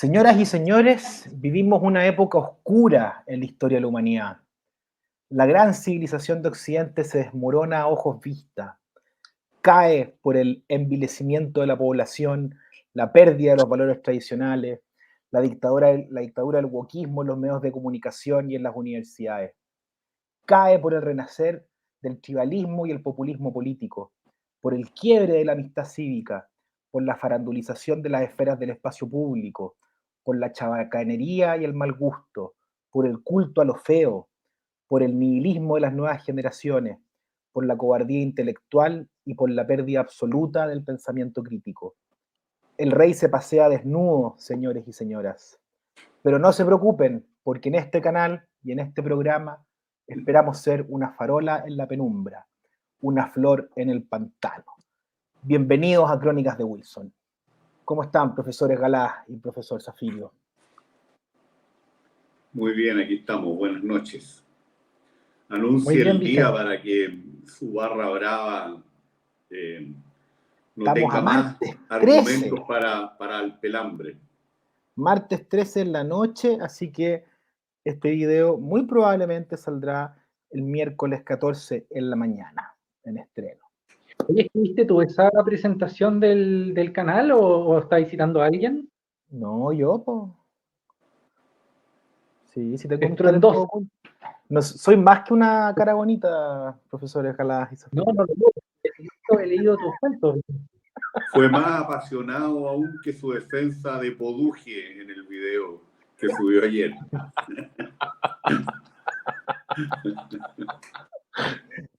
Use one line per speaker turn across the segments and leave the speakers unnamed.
Señoras y señores, vivimos una época oscura en la historia de la humanidad. La gran civilización de Occidente se desmorona a ojos vistas, cae por el envilecimiento de la población, la pérdida de los valores tradicionales, la dictadura del wokismo en los medios de comunicación y en las universidades. Cae por el renacer del tribalismo y el populismo político, por el quiebre de la amistad cívica, por la farandulización de las esferas del espacio público, por la chabacanería y el mal gusto, por el culto a lo feo, por el nihilismo de las nuevas generaciones, por la cobardía intelectual y por la pérdida absoluta del pensamiento crítico. El rey se pasea desnudo, señores y señoras. Pero no se preocupen, porque en este canal y en este programa esperamos ser una farola en la penumbra, una flor en el pantano. Bienvenidos a Crónicas de Wilson. ¿Cómo están, profesores Galá y profesor Zafirio?
Muy bien, aquí estamos. Buenas noches.
Muy
Anuncie
bien,
el día
Vicente.
para que su barra brava no
Estamos
tenga
a
más
martes 13.
argumentos para el pelambre.
Martes 13 en la noche, así que este video muy probablemente saldrá el miércoles 14 en la mañana, en estreno.
Oye, ¿estuviste tú esa presentación del canal o estás visitando a alguien?
No, yo, po. Sí, si te contaré
Estruendoso.
todo. No, soy más que una cara bonita, profesores Galá y Zafirio.
No, he leído tus cuentos.
Fue más apasionado aún que su defensa de Poduje en el video que subió ayer.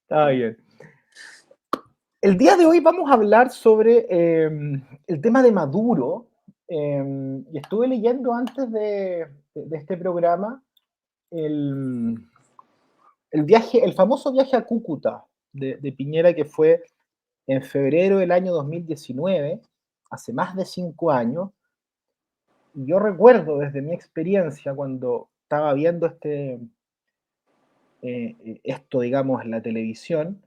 Está bien. El día de hoy vamos a hablar sobre el tema de Maduro. Y estuve leyendo antes de este programa el viaje, el famoso viaje a Cúcuta de Piñera, que fue en febrero del año 2019, hace más de 5 años. Y yo recuerdo desde mi experiencia cuando estaba viendo esto, digamos, en la televisión,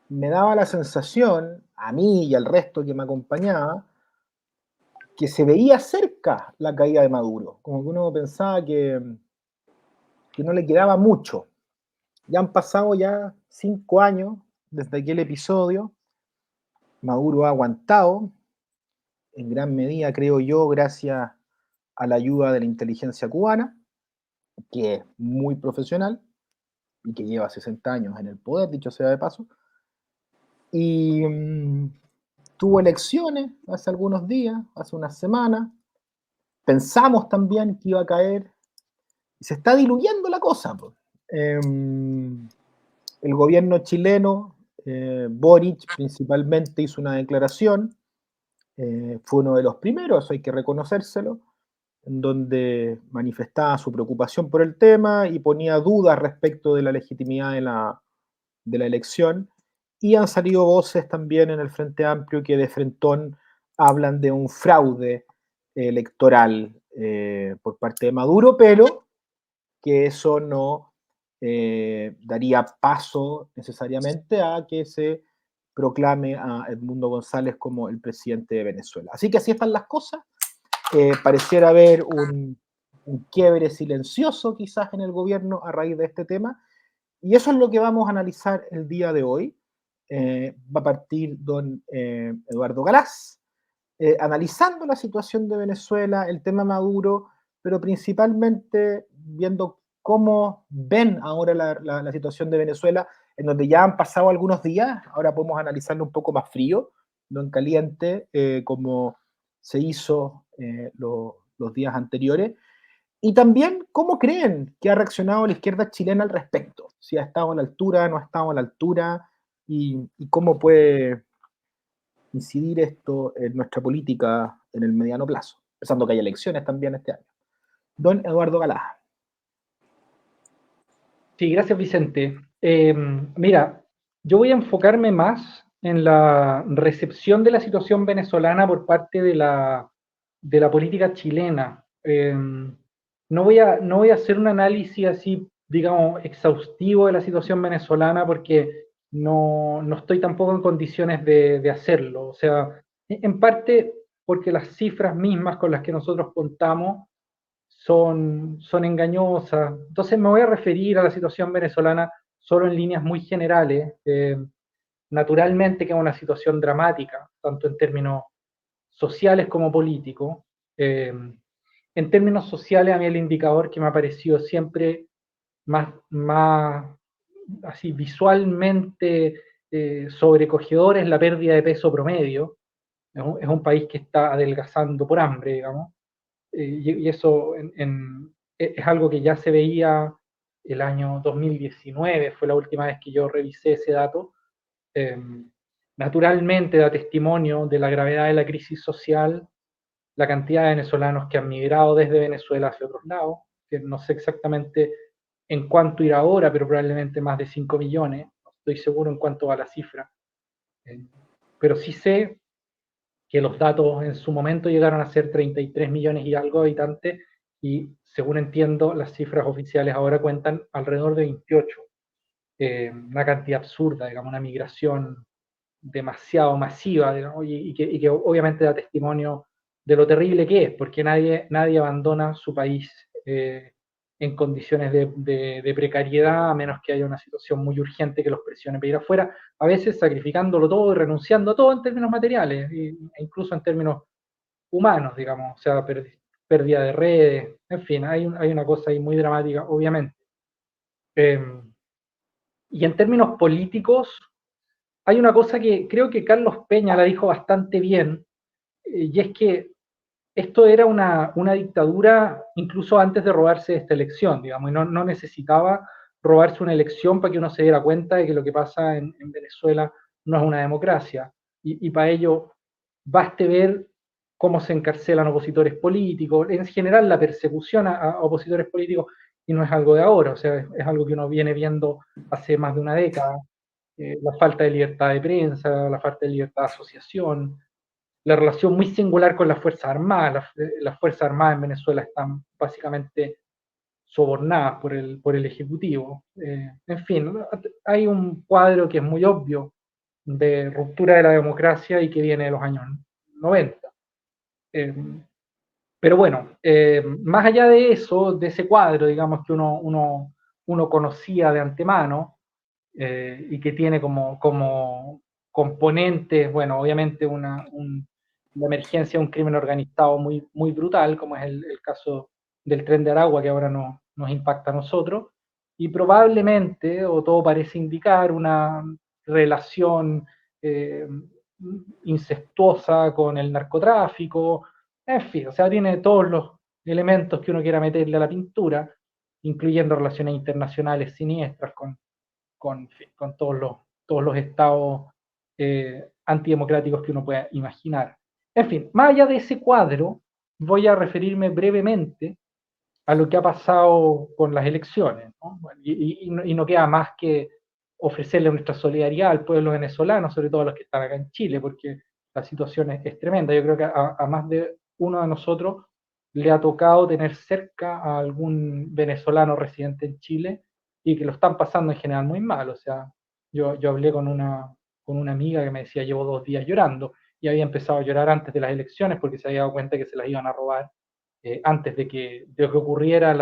me daba la sensación, a mí y al resto que me acompañaba, que se veía cerca la caída de Maduro, como que uno pensaba que no le quedaba mucho. Ya han pasado ya 5 años desde aquel episodio, Maduro ha aguantado, en gran medida, creo yo, gracias a la ayuda de la inteligencia cubana, que es muy profesional y que lleva 60 años en el poder, dicho sea de paso, y tuvo elecciones hace algunos días, hace unas semanas. Pensamos también que iba a caer y se está diluyendo la cosa. El gobierno chileno, Boric principalmente, hizo una declaración, fue uno de los primeros, hay que reconocérselo, en donde manifestaba su preocupación por el tema y ponía dudas respecto de la legitimidad de la elección. Y han salido voces también en el Frente Amplio que de frentón hablan de un fraude electoral por parte de Maduro, pero que eso no daría paso necesariamente a que se proclame a Edmundo González como el presidente de Venezuela. Así que así están las cosas. Pareciera haber un quiebre silencioso quizás en el gobierno a raíz de este tema. Y eso es lo que vamos a analizar el día de hoy. Va a partir don Eduardo Galás, analizando la situación de Venezuela, el tema Maduro, pero principalmente viendo cómo ven ahora la situación de Venezuela, en donde ya han pasado algunos días, ahora podemos analizarlo un poco más frío, no en caliente, como se hizo los días anteriores. Y también, ¿cómo creen que ha reaccionado la izquierda chilena al respecto? Si ha estado a la altura, no ha estado a la altura, y cómo puede incidir esto en nuestra política en el mediano plazo, pensando que hay elecciones también este año. Don Eduardo Galá.
Sí, gracias, Vicente. Mira, yo voy a enfocarme más en la recepción de la situación venezolana por parte de la política chilena. No voy a hacer un análisis así, digamos, exhaustivo de la situación venezolana porque no estoy tampoco en condiciones de hacerlo. O sea, en parte porque las cifras mismas con las que nosotros contamos son engañosas. Entonces me voy a referir a la situación venezolana solo en líneas muy generales. Naturalmente que es una situación dramática, tanto en términos sociales como políticos. En términos sociales, a mí el indicador que me ha parecido siempre más así visualmente sobrecogedor es la pérdida de peso promedio. Es un país que está adelgazando por hambre, digamos, y eso es algo que ya se veía el año 2019, fue la última vez que yo revisé ese dato. Eh, Naturalmente da testimonio de la gravedad de la crisis social, la cantidad de venezolanos que han migrado desde Venezuela hacia otros lados, que no sé exactamente en cuánto irá ahora, pero probablemente más de 5 millones, no estoy seguro en cuánto va la cifra, pero sí sé que los datos en su momento llegaron a ser 33 millones y algo de habitantes, y según entiendo, las cifras oficiales ahora cuentan alrededor de 28. Una cantidad absurda, digamos, una migración demasiado masiva, digamos, y que obviamente da testimonio de lo terrible que es, porque nadie abandona su país en condiciones de precariedad, a menos que haya una situación muy urgente que los presione para ir afuera, a veces sacrificándolo todo y renunciando a todo en términos materiales, e incluso en términos humanos, digamos, o sea, pérdida de redes, en fin, hay una cosa ahí muy dramática, obviamente. Y en términos políticos, hay una cosa que creo que Carlos Peña la dijo bastante bien, y es que esto era una dictadura incluso antes de robarse esta elección, digamos, y no necesitaba robarse una elección para que uno se diera cuenta de que lo que pasa en Venezuela no es una democracia. Y para ello baste ver cómo se encarcelan opositores políticos, en general la persecución a opositores políticos, y no es algo de ahora, o sea, es algo que uno viene viendo hace más de una década. La falta de libertad de prensa, la falta de libertad de asociación, la relación muy singular con las Fuerzas Armadas. Las Fuerzas Armadas en Venezuela están básicamente sobornadas por el Ejecutivo. En fin, hay un cuadro que es muy obvio de ruptura de la democracia y que viene de los años 90. Pero bueno, más allá de eso, de ese cuadro, digamos, que uno conocía de antemano, y que tiene como componentes, bueno, obviamente la emergencia de un crimen organizado muy brutal, como es el caso del Tren de Aragua, que ahora nos impacta a nosotros, y probablemente, o todo parece indicar, una relación incestuosa con el narcotráfico, en fin, o sea, tiene todos los elementos que uno quiera meterle a la pintura, incluyendo relaciones internacionales siniestras con todos los estados antidemocráticos que uno pueda imaginar. En fin, más allá de ese cuadro, voy a referirme brevemente a lo que ha pasado con las elecciones, ¿no? Bueno, y no queda más que ofrecerle nuestra solidaridad al pueblo venezolano, sobre todo a los que están acá en Chile, porque la situación es tremenda. Yo creo que a más de uno de nosotros le ha tocado tener cerca a algún venezolano residente en Chile y que lo están pasando en general muy mal. O sea, yo hablé con una amiga que me decía, llevo 2 días llorando, y había empezado a llorar antes de las elecciones porque se había dado cuenta que se las iban a robar antes de que ocurriera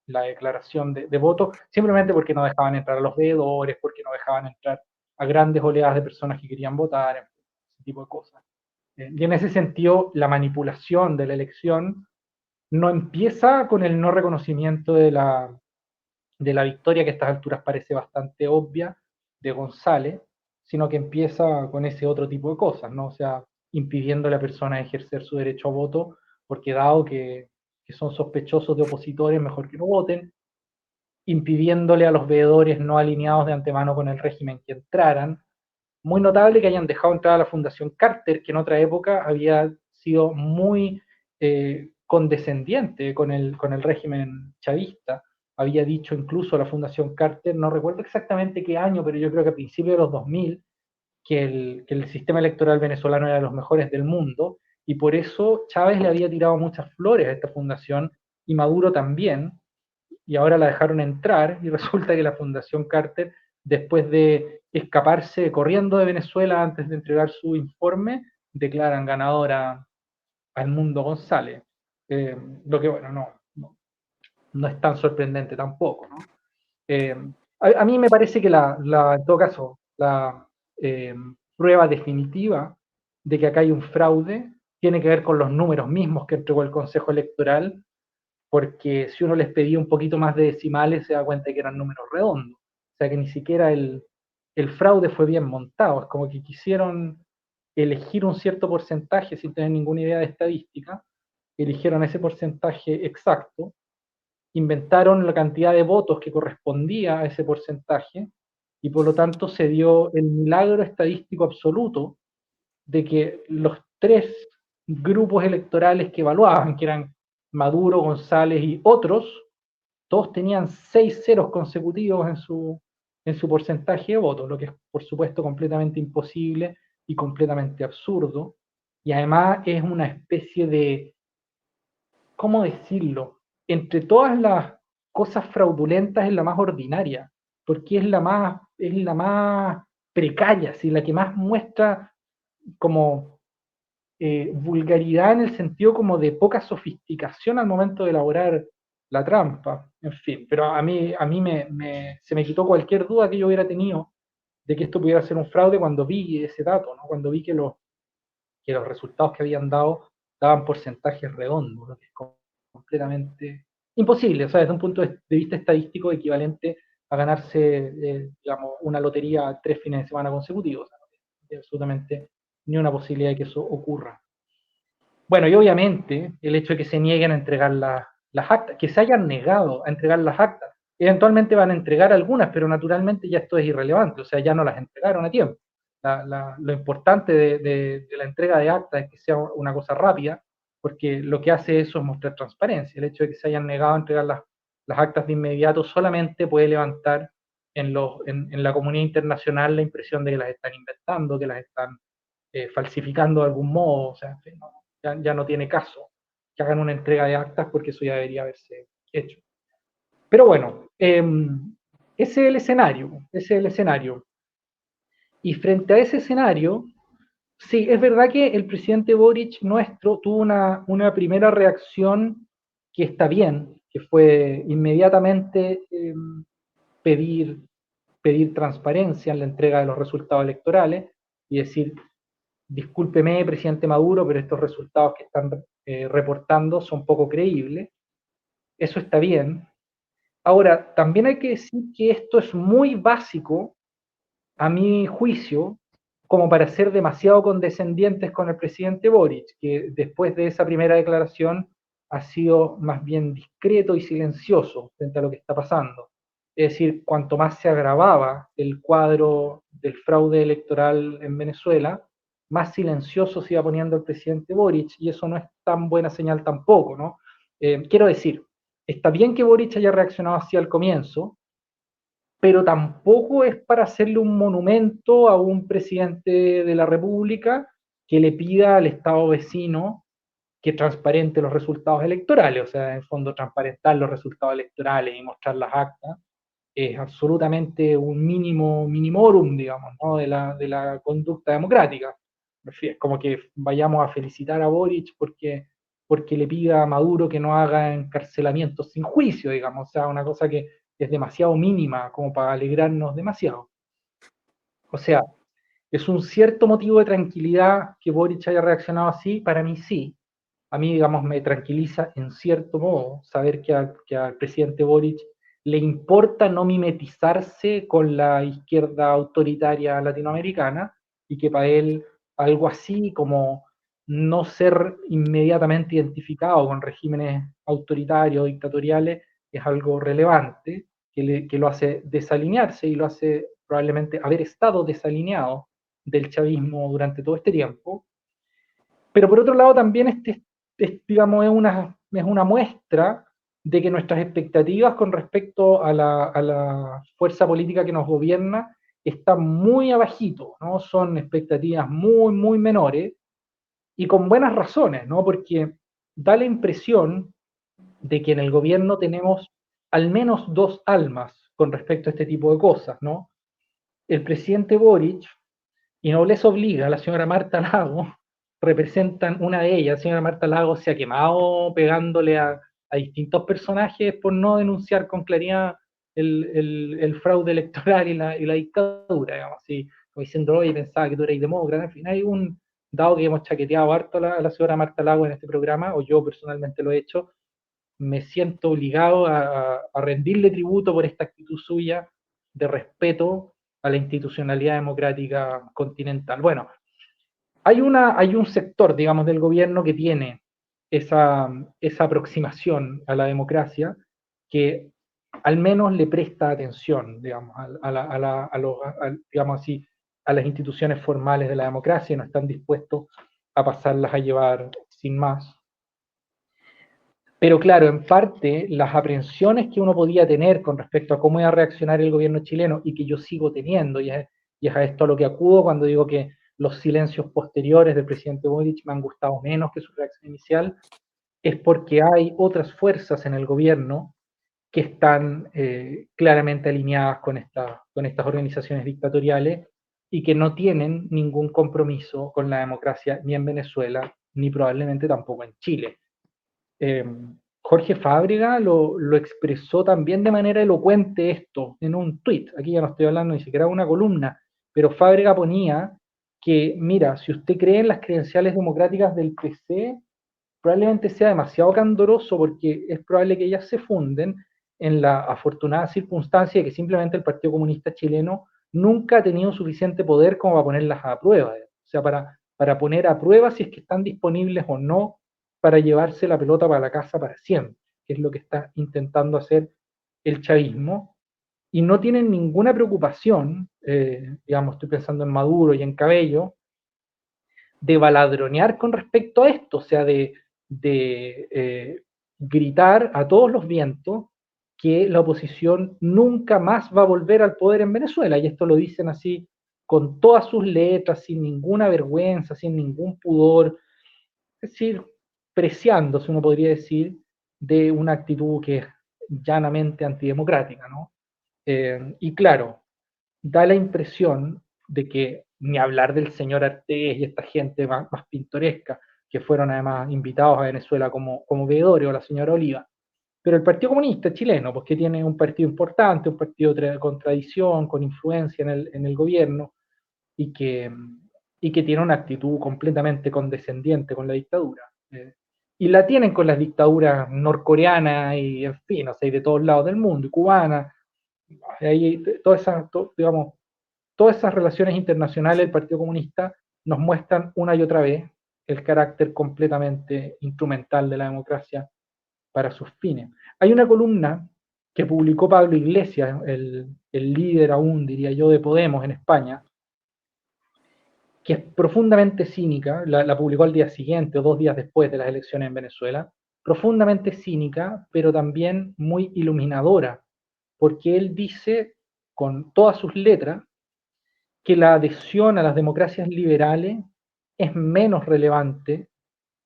la declaración de voto, simplemente porque no dejaban entrar a los veedores, porque no dejaban entrar a grandes oleadas de personas que querían votar, ese tipo de cosas. Y en ese sentido, la manipulación de la elección no empieza con el no reconocimiento de la victoria, que a estas alturas parece bastante obvia, de González, sino que empieza con ese otro tipo de cosas, ¿no? O sea, impidiendo a la persona ejercer su derecho a voto, porque dado que son sospechosos de opositores, mejor que no voten, impidiéndole a los veedores no alineados de antemano con el régimen que entraran. Muy notable que hayan dejado entrar a la Fundación Carter, que en otra época había sido muy condescendiente con el régimen chavista. Había dicho incluso la Fundación Carter, no recuerdo exactamente qué año, pero yo creo que a principios de los 2000, que el sistema electoral venezolano era de los mejores del mundo, y por eso Chávez le había tirado muchas flores a esta fundación, y Maduro también, y ahora la dejaron entrar, y resulta que la Fundación Carter, después de escaparse corriendo de Venezuela antes de entregar su informe, declaran ganadora al Mundo González. Lo que, bueno, no es tan sorprendente tampoco, ¿no? A mí me parece que en todo caso, la prueba definitiva de que acá hay un fraude tiene que ver con los números mismos que entregó el Consejo Electoral, porque si uno les pedía un poquito más de decimales se da cuenta de que eran números redondos. O sea que ni siquiera el fraude fue bien montado, es como que quisieron elegir un cierto porcentaje sin tener ninguna idea de estadística, eligieron ese porcentaje exacto, inventaron la cantidad de votos que correspondía a ese porcentaje y por lo tanto se dio el milagro estadístico absoluto de que los tres grupos electorales que evaluaban, que eran Maduro, González y otros, todos tenían 6 ceros consecutivos en su porcentaje de votos, lo que es por supuesto completamente imposible y completamente absurdo, y además es una especie de, ¿cómo decirlo? Entre todas las cosas fraudulentas es la más ordinaria, porque es la más precaria, ¿sí? La que más muestra como vulgaridad en el sentido como de poca sofisticación al momento de elaborar la trampa, en fin, pero a mí se me quitó cualquier duda que yo hubiera tenido de que esto pudiera ser un fraude cuando vi ese dato, ¿no? Cuando vi que los resultados que habían dado daban porcentajes redondos, lo que es completamente imposible, o sea, desde un punto de vista estadístico equivalente a ganarse, digamos, una lotería 3 fines de semana consecutivos, o sea, no hay absolutamente ni una posibilidad de que eso ocurra. Bueno, y obviamente el hecho de que se nieguen a entregar las actas, que se hayan negado a entregar las actas, eventualmente van a entregar algunas, pero naturalmente ya esto es irrelevante, o sea, ya no las entregaron a tiempo. Lo importante de la entrega de actas es que sea una cosa rápida, porque lo que hace eso es mostrar transparencia. El hecho de que se hayan negado a entregar las actas de inmediato solamente puede levantar en la comunidad internacional la impresión de que las están inventando, que las están falsificando de algún modo, o sea, en fin, ya no tiene caso que hagan una entrega de actas porque eso ya debería haberse hecho. Pero bueno, ese es el escenario, ese es el escenario. Y frente a ese escenario, sí, es verdad que el presidente Boric nuestro tuvo una primera reacción que está bien, que fue inmediatamente pedir, pedir transparencia en la entrega de los resultados electorales y decir, discúlpeme, presidente Maduro, pero estos resultados que están reportando son poco creíbles. Eso está bien. Ahora, también hay que decir que esto es muy básico, a mi juicio, como para ser demasiado condescendientes con el presidente Boric, que después de esa primera declaración ha sido más bien discreto y silencioso frente a lo que está pasando. Es decir, cuanto más se agravaba el cuadro del fraude electoral en Venezuela, más silencioso se iba poniendo el presidente Boric, y eso no es tan buena señal tampoco, ¿no? Quiero decir, está bien que Boric haya reaccionado así al comienzo, pero tampoco es para hacerle un monumento a un presidente de la República que le pida al Estado vecino que transparente los resultados electorales, o sea, en el fondo transparentar los resultados electorales y mostrar las actas es absolutamente un minimorum, digamos, ¿no? de la conducta democrática. Es como que vayamos a felicitar a Boric porque le pida a Maduro que no haga encarcelamientos sin juicio, digamos, o sea, una cosa que es demasiado mínima como para alegrarnos demasiado. O sea, ¿es un cierto motivo de tranquilidad que Boric haya reaccionado así? Para mí sí. A mí, digamos, me tranquiliza en cierto modo saber que al presidente Boric le importa no mimetizarse con la izquierda autoritaria latinoamericana y que para él algo así como no ser inmediatamente identificado con regímenes autoritarios, dictatoriales, es algo relevante, que lo hace desalinearse y lo hace probablemente haber estado desalineado del chavismo durante todo este tiempo. Pero por otro lado también digamos, es una muestra de que nuestras expectativas con respecto a la fuerza política que nos gobierna están muy abajito, ¿no? Son expectativas muy menores y con buenas razones, ¿no? Porque da la impresión de que en el gobierno tenemos al menos dos almas con respecto a este tipo de cosas, ¿no? El presidente Boric, y no les obliga a la señora Marta Lago, representan una de ellas. La señora Marta Lagos se ha quemado pegándole a distintos personajes por no denunciar con claridad el fraude electoral y la dictadura, digamos, así, como diciendo, oye, pensaba que tú eras demócrata. En fin, hay dado que hemos chaqueteado harto a la señora Marta Lagos en este programa, o yo personalmente lo he hecho, me siento obligado a rendirle tributo por esta actitud suya de respeto a la institucionalidad democrática continental. Bueno, hay un sector, digamos, del gobierno que tiene esa aproximación a la democracia, que al menos le presta atención, digamos, digamos así, a las instituciones formales de la democracia, y no están dispuestos a pasarlas a llevar sin más. Pero claro, en parte, las aprensiones que uno podía tener con respecto a cómo iba a reaccionar el gobierno chileno, y que yo sigo teniendo, y es a esto a lo que acudo cuando digo que los silencios posteriores del presidente Boric me han gustado menos que su reacción inicial, es porque hay otras fuerzas en el gobierno que están claramente alineadas con estas organizaciones dictatoriales y que no tienen ningún compromiso con la democracia ni en Venezuela, ni probablemente tampoco en Chile. Jorge Fábrega lo expresó también de manera elocuente esto en un tuit. Aquí ya no estoy hablando ni siquiera de una columna, pero Fábrega ponía que, mira, si usted cree en las credenciales democráticas del PC, probablemente sea demasiado candoroso, porque es probable que ellas se funden en la afortunada circunstancia de que simplemente el Partido Comunista Chileno nunca ha tenido suficiente poder como para ponerlas a prueba. O sea, para poner a prueba si es que están disponibles o no para llevarse la pelota para la casa para siempre, que es lo que está intentando hacer el chavismo, y no tienen ninguna preocupación, digamos, estoy pensando en Maduro y en Cabello, de baladronear con respecto a esto, o sea, de gritar a todos los vientos que la oposición nunca más va a volver al poder en Venezuela, y esto lo dicen así con todas sus letras, sin ninguna vergüenza, sin ningún pudor, es decir, preciándose, uno podría decir, de una actitud que es llanamente antidemocrática, ¿no? Y claro, da la impresión de que ni hablar del señor Artés y esta gente más pintoresca, que fueron además invitados a Venezuela como veedores, o la señora Oliva, pero el Partido Comunista chileno, pues que tiene un partido importante, un partido con tradición, con influencia en el gobierno, y que tiene una actitud completamente condescendiente con la dictadura. Y la tienen con las dictaduras norcoreanas y, en fin, o sea, de todos lados del mundo, y cubana, ahí, digamos, todas esas relaciones internacionales del Partido Comunista nos muestran una y otra vez el carácter completamente instrumental de la democracia para sus fines. Hay una columna que publicó Pablo Iglesias, el líder aún, diría yo, de Podemos en España, que es profundamente cínica, la publicó al día siguiente o 2 días después de las elecciones en Venezuela, profundamente cínica, pero también muy iluminadora, porque él dice con todas sus letras que la adhesión a las democracias liberales es menos relevante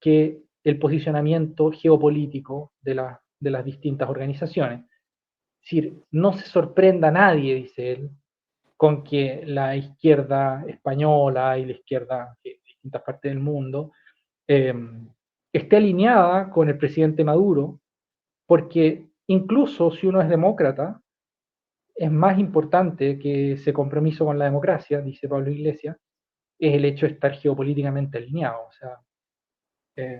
que el posicionamiento geopolítico de las distintas organizaciones. Es decir, no se sorprenda a nadie, dice él, con que la izquierda española y la izquierda de distintas partes del mundo esté alineada con el presidente Maduro, porque incluso si uno es demócrata, es más importante que ese compromiso con la democracia, dice Pablo Iglesias, es el hecho de estar geopolíticamente alineado. O sea,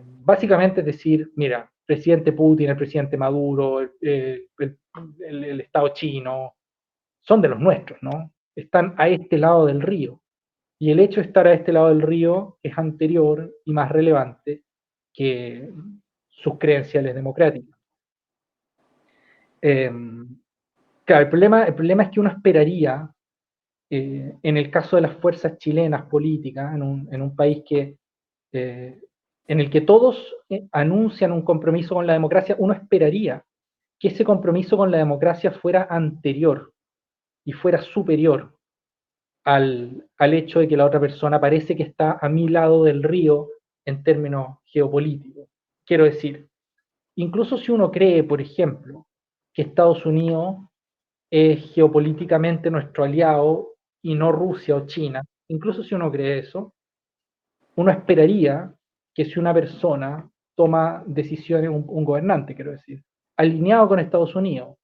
básicamente es decir, mira, presidente Putin, el presidente Maduro, el Estado chino, son de los nuestros, ¿no? Están a este lado del río. Y el hecho de estar a este lado del río es anterior y más relevante que sus credenciales democráticas. Claro, el problema es que uno esperaría, en el caso de las fuerzas chilenas políticas, en un país en el que todos anuncian un compromiso con la democracia, uno esperaría que ese compromiso con la democracia fuera anterior y fuera superior al hecho de que la otra persona parece que está a mi lado del río en términos geopolíticos. Quiero decir, incluso si uno cree, por ejemplo, que Estados Unidos es geopolíticamente nuestro aliado y no Rusia o China, incluso si uno cree eso, uno esperaría que si una persona toma decisiones, un gobernante, quiero decir, alineado con Estados Unidos,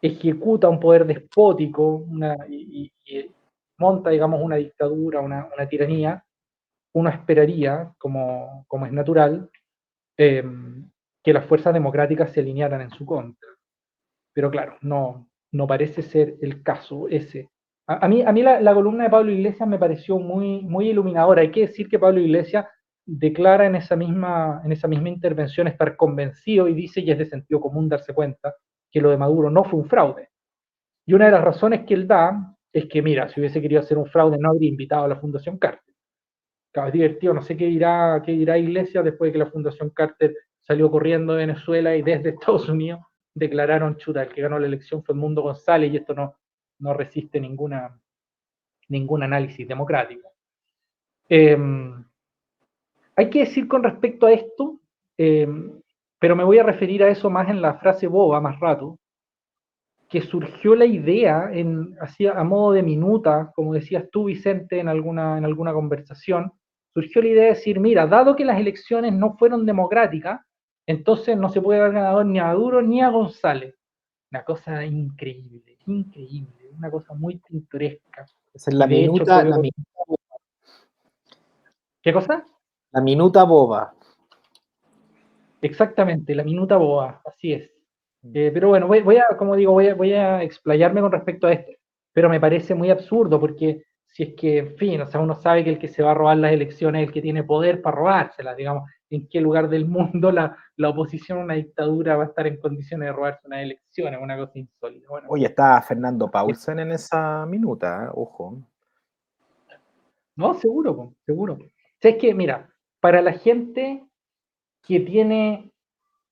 ejecuta un poder despótico y monta, digamos, una dictadura, una tiranía, uno esperaría, como es natural, eh, que las fuerzas democráticas se alinearan en su contra. Pero claro, no parece ser el caso ese. A mí la columna de Pablo Iglesias me pareció muy iluminadora. Hay que decir que Pablo Iglesias declara en esa misma intervención estar convencido y dice, y es de sentido común darse cuenta, que lo de Maduro no fue un fraude. Y una de las razones que él da es que, mira, si hubiese querido hacer un fraude no habría invitado a la Fundación Carter. Claro, es divertido, no sé qué dirá Iglesias después de que la Fundación Carter salió corriendo de Venezuela y desde Estados Unidos declararon, chuta, el que ganó la elección fue Edmundo González y esto no resiste ningún análisis democrático. Hay que decir con respecto a esto, pero me voy a referir a eso más en la frase boba más rato, que surgió la idea así a modo de minuta, como decías tú, Vicente, en alguna conversación, surgió la idea de decir, mira, dado que las elecciones no fueron democráticas, entonces no se puede dar ganador ni a Maduro ni a González. Una cosa increíble, una cosa muy pintoresca.
Esa es
Y de hecho, ¿qué cosa?
la minuta boba.
Exactamente, la minuta boa, así es. Pero bueno, voy a explayarme con respecto a esto, pero me parece muy absurdo porque si es que, en fin, o sea, uno sabe que el que se va a robar las elecciones es el que tiene poder para robárselas, digamos, en qué lugar del mundo la oposición a una dictadura va a estar en condiciones de robarse unas elecciones, una cosa insólita. Bueno,
Oye, está Fernando Paulsen en esa minuta, ojo.
no, seguro, seguro. O sea, es que, mira, para la gente que tiene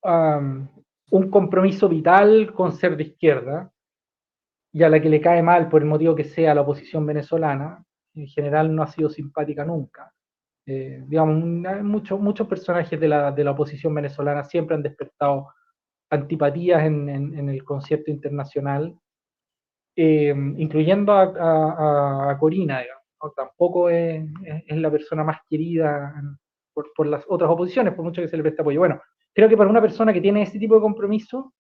un compromiso vital con ser de izquierda, y a la que le cae mal por el motivo que sea la oposición venezolana, en general no ha sido simpática nunca. Digamos, muchos personajes de la oposición venezolana siempre han despertado antipatías en el concierto internacional, incluyendo a Corina, digamos, ¿no? Tampoco es la persona más querida por las otras oposiciones, por mucho que se le preste apoyo. Bueno, creo que para una persona que tiene ese tipo de compromiso,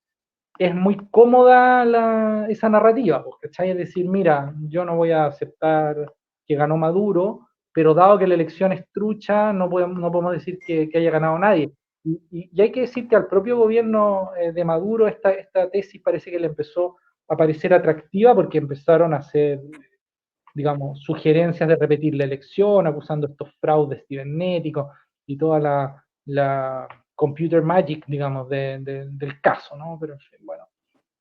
es muy cómoda esa narrativa, ¿cachai? Es decir, mira, yo no voy a aceptar que ganó Maduro, pero dado que la elección es trucha, no podemos decir que haya ganado nadie. Y hay que decir que al propio gobierno de Maduro esta tesis parece que le empezó a parecer atractiva porque empezaron a hacer, digamos, sugerencias de repetir la elección, acusando estos fraudes cibernéticos y toda la computer magic, digamos, del caso, ¿no? Pero, en fin, bueno,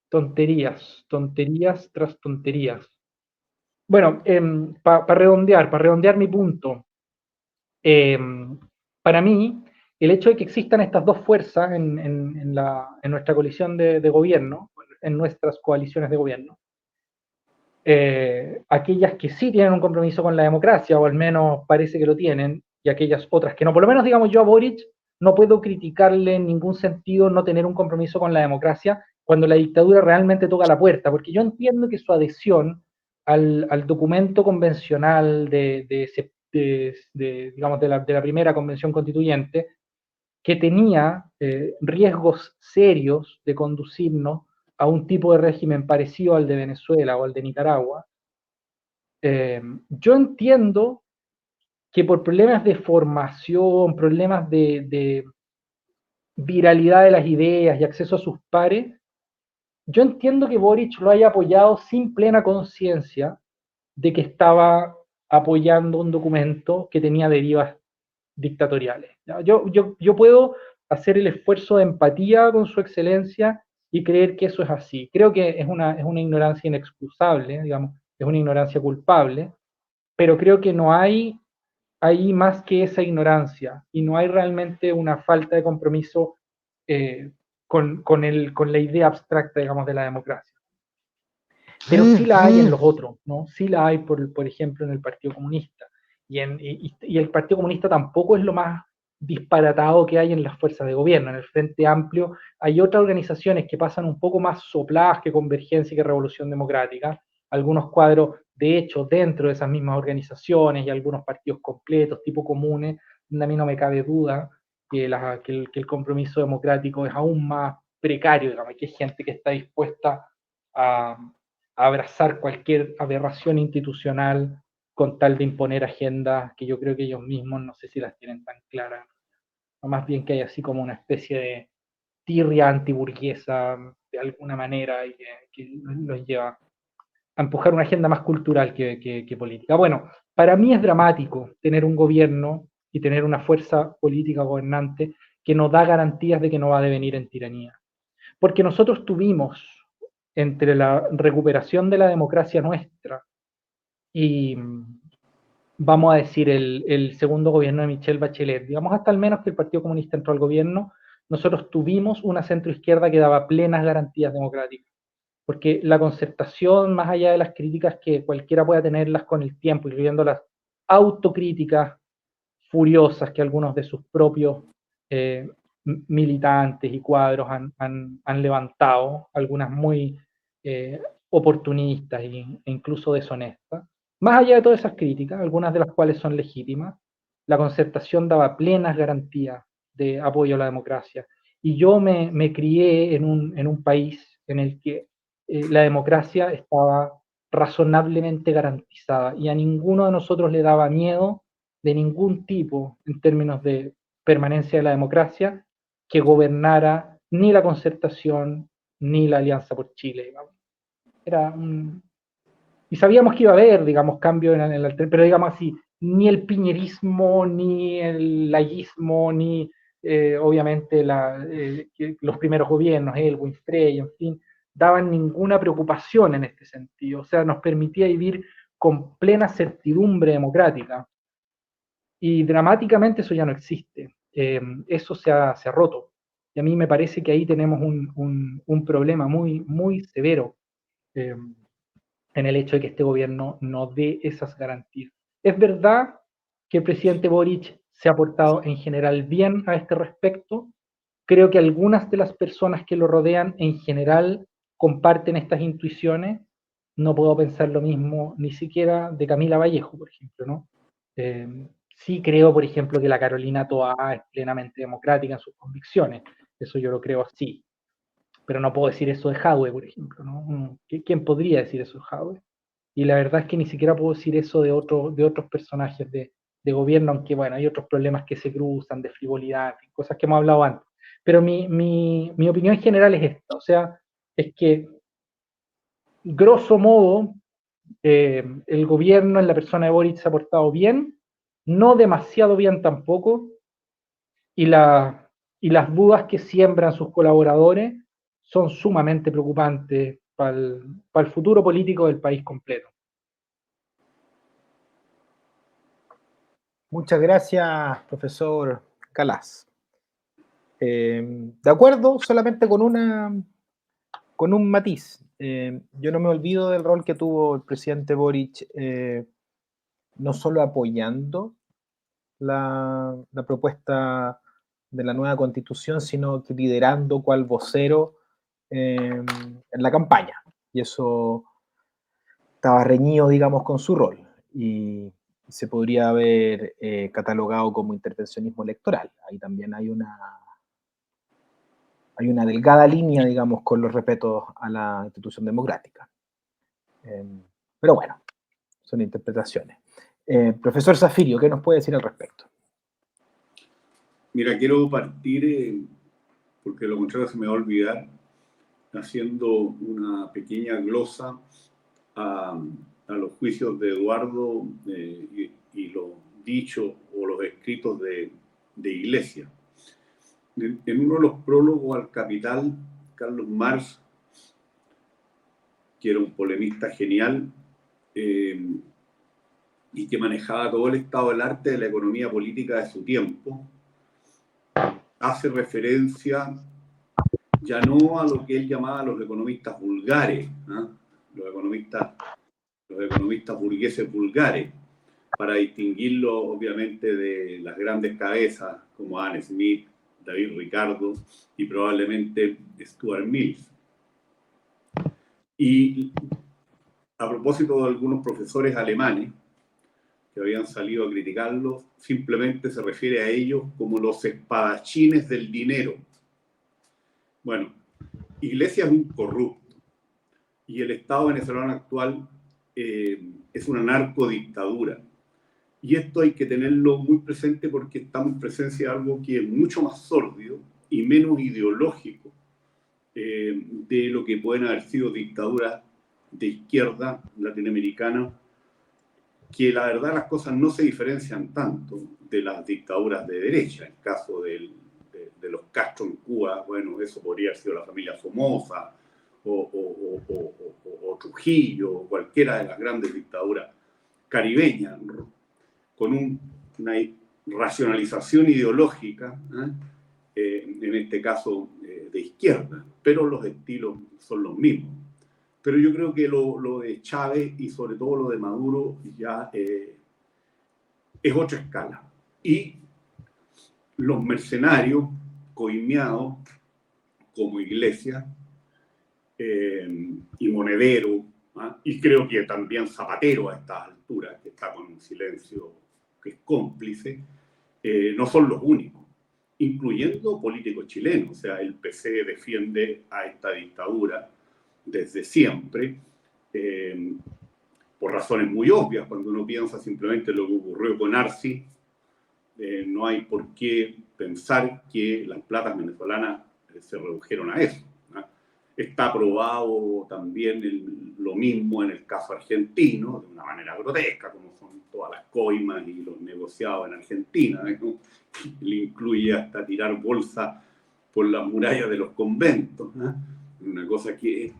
tonterías tras tonterías. Bueno, para redondear mi punto, para mí, el hecho de que existan estas dos fuerzas en nuestra coalición de gobierno, en nuestras coaliciones de gobierno, aquellas que sí tienen un compromiso con la democracia, o al menos parece que lo tienen, y aquellas otras que no. Por lo menos, digamos, yo a Boric no puedo criticarle en ningún sentido no tener un compromiso con la democracia cuando la dictadura realmente toca la puerta, porque yo entiendo que su adhesión al documento convencional digamos, de la primera convención constituyente, que tenía riesgos serios de conducirnos a un tipo de régimen parecido al de Venezuela o al de Nicaragua, yo entiendo que por problemas de formación, problemas de viralidad de las ideas y acceso a sus pares, yo entiendo que Boric lo haya apoyado sin plena conciencia de que estaba apoyando un documento que tenía derivas dictatoriales. Yo puedo hacer el esfuerzo de empatía con su excelencia y creer que eso es así. Creo que es una ignorancia inexcusable, digamos, es una ignorancia culpable, pero creo que no hay ahí más que esa ignorancia y no hay realmente una falta de compromiso con la idea abstracta, digamos, de la democracia. Pero sí la hay en los otros, ¿no? Sí la hay, por ejemplo, en el Partido Comunista. Y el Partido Comunista tampoco es lo más disparatado que hay en las fuerzas de gobierno. En el Frente Amplio hay otras organizaciones que pasan un poco más sopladas que Convergencia y que Revolución Democrática, algunos cuadros de hecho, dentro de esas mismas organizaciones y algunos partidos completos, tipo comunes, a mí no me cabe duda que el compromiso democrático es aún más precario, digamos, que hay gente que está dispuesta a abrazar cualquier aberración institucional con tal de imponer agendas que yo creo que ellos mismos no sé si las tienen tan claras, o más bien que hay así como una especie de tirria antiburguesa de alguna manera y que los lleva a empujar una agenda más cultural que política. Bueno, para mí es dramático tener un gobierno y tener una fuerza política gobernante que no da garantías de que no va a devenir en tiranía. Porque nosotros tuvimos, entre la recuperación de la democracia nuestra y, vamos a decir, el segundo gobierno de Michelle Bachelet, digamos hasta al menos que el Partido Comunista entró al gobierno, nosotros tuvimos una centroizquierda que daba plenas garantías democráticas. Porque la concertación, más allá de las críticas que cualquiera pueda tenerlas con el tiempo, incluyendo las autocríticas furiosas que algunos de sus propios militantes y cuadros han levantado, algunas muy oportunistas e incluso deshonestas. Más allá de todas esas críticas, algunas de las cuales son legítimas, la concertación daba plenas garantías de apoyo a la democracia. Y yo me crié en un país en el que la democracia estaba razonablemente garantizada y a ninguno de nosotros le daba miedo de ningún tipo en términos de permanencia de la democracia que gobernara ni la concertación ni la Alianza por Chile. Digamos. Era un... Y sabíamos que iba a haber, digamos, cambio en el... Pero digamos así, ni el piñerismo, ni el layismo, ni obviamente los primeros gobiernos, Elwin, Frey, en fin, daban ninguna preocupación en este sentido. O sea, nos permitía vivir con plena certidumbre democrática. Y dramáticamente eso ya no existe. Eso se ha roto. Y a mí me parece que ahí tenemos un problema muy, muy severo en el hecho de que este gobierno no dé esas garantías. Es verdad que el presidente Boric se ha portado en general bien a este respecto. Creo que algunas de las personas que lo rodean en general comparten estas intuiciones. No puedo pensar lo mismo ni siquiera de Camila Vallejo, por ejemplo, ¿no? Sí creo, por ejemplo, que la Carolina Toá es plenamente democrática en sus convicciones. Eso yo lo creo así. Pero no puedo decir eso de Jadwe, por ejemplo, ¿no? ¿Quién podría decir eso de Jadwe? Y la verdad es que ni siquiera puedo decir eso de otros personajes de gobierno, aunque bueno, hay otros problemas que se cruzan, de frivolidad, cosas que hemos hablado antes. Pero mi opinión en general es esta, o sea, es que grosso modo el gobierno en la persona de Boric se ha portado bien, no demasiado bien tampoco, y las dudas que siembran sus colaboradores son sumamente preocupantes para el futuro político del país completo.
Muchas gracias, profesor Galaz. De acuerdo, solamente con un matiz. Yo no me olvido del rol que tuvo el presidente Boric, no solo apoyando la propuesta de la nueva constitución, sino que liderando cual vocero en la campaña. Y eso estaba reñido, digamos, con su rol. Y se podría haber catalogado como intervencionismo electoral. Ahí también hay una delgada línea, digamos, con los respetos a la institución democrática. Pero bueno, son interpretaciones. Profesor Zafirio, ¿qué nos puede decir al respecto?
Mira, quiero partir, porque lo contrario se me va a olvidar, haciendo una pequeña glosa a los juicios de Eduardo y los dichos o los escritos de Iglesias. En uno de los prólogos al Capital, Carlos Marx, que era un polemista genial y que manejaba todo el estado del arte de la economía política de su tiempo, hace referencia ya no a lo que él llamaba los economistas vulgares, ¿eh? los economistas burgueses vulgares, para distinguirlo obviamente de las grandes cabezas como Adam Smith, David Ricardo y probablemente Stuart Mills. Y a propósito de algunos profesores alemanes que habían salido a criticarlos, simplemente se refiere a ellos como los espadachines del dinero. Bueno, Iglesias es un corrupto y el Estado venezolano actual es una narcodictadura. Y esto hay que tenerlo muy presente porque estamos en presencia de algo que es mucho más sórdido y menos ideológico de lo que pueden haber sido dictaduras de izquierda latinoamericana, que la verdad las cosas no se diferencian tanto de las dictaduras de derecha. El caso de los Castro en Cuba, bueno, eso podría haber sido la familia Somoza o Trujillo, o cualquiera de las grandes dictaduras caribeñas, con una racionalización ideológica, en este caso de izquierda, pero los estilos son los mismos. Pero yo creo que lo de Chávez y sobre todo lo de Maduro ya es otra escala. Y los mercenarios coimeados como Iglesias y Monedero, y creo que también Zapatero a estas alturas, que está con un silencio que es cómplice, no son los únicos, incluyendo políticos chilenos. O sea, el PC defiende a esta dictadura desde siempre, por razones muy obvias. Cuando uno piensa simplemente lo que ocurrió con Arce, no hay por qué pensar que las platas venezolanas se redujeron a eso, ¿no? Está probado también lo mismo en el caso argentino, de una manera grotesca, como son todas las coimas y los negociados en Argentina, ¿no? Le incluye hasta tirar bolsa por las murallas de los conventos, ¿no? Una cosa que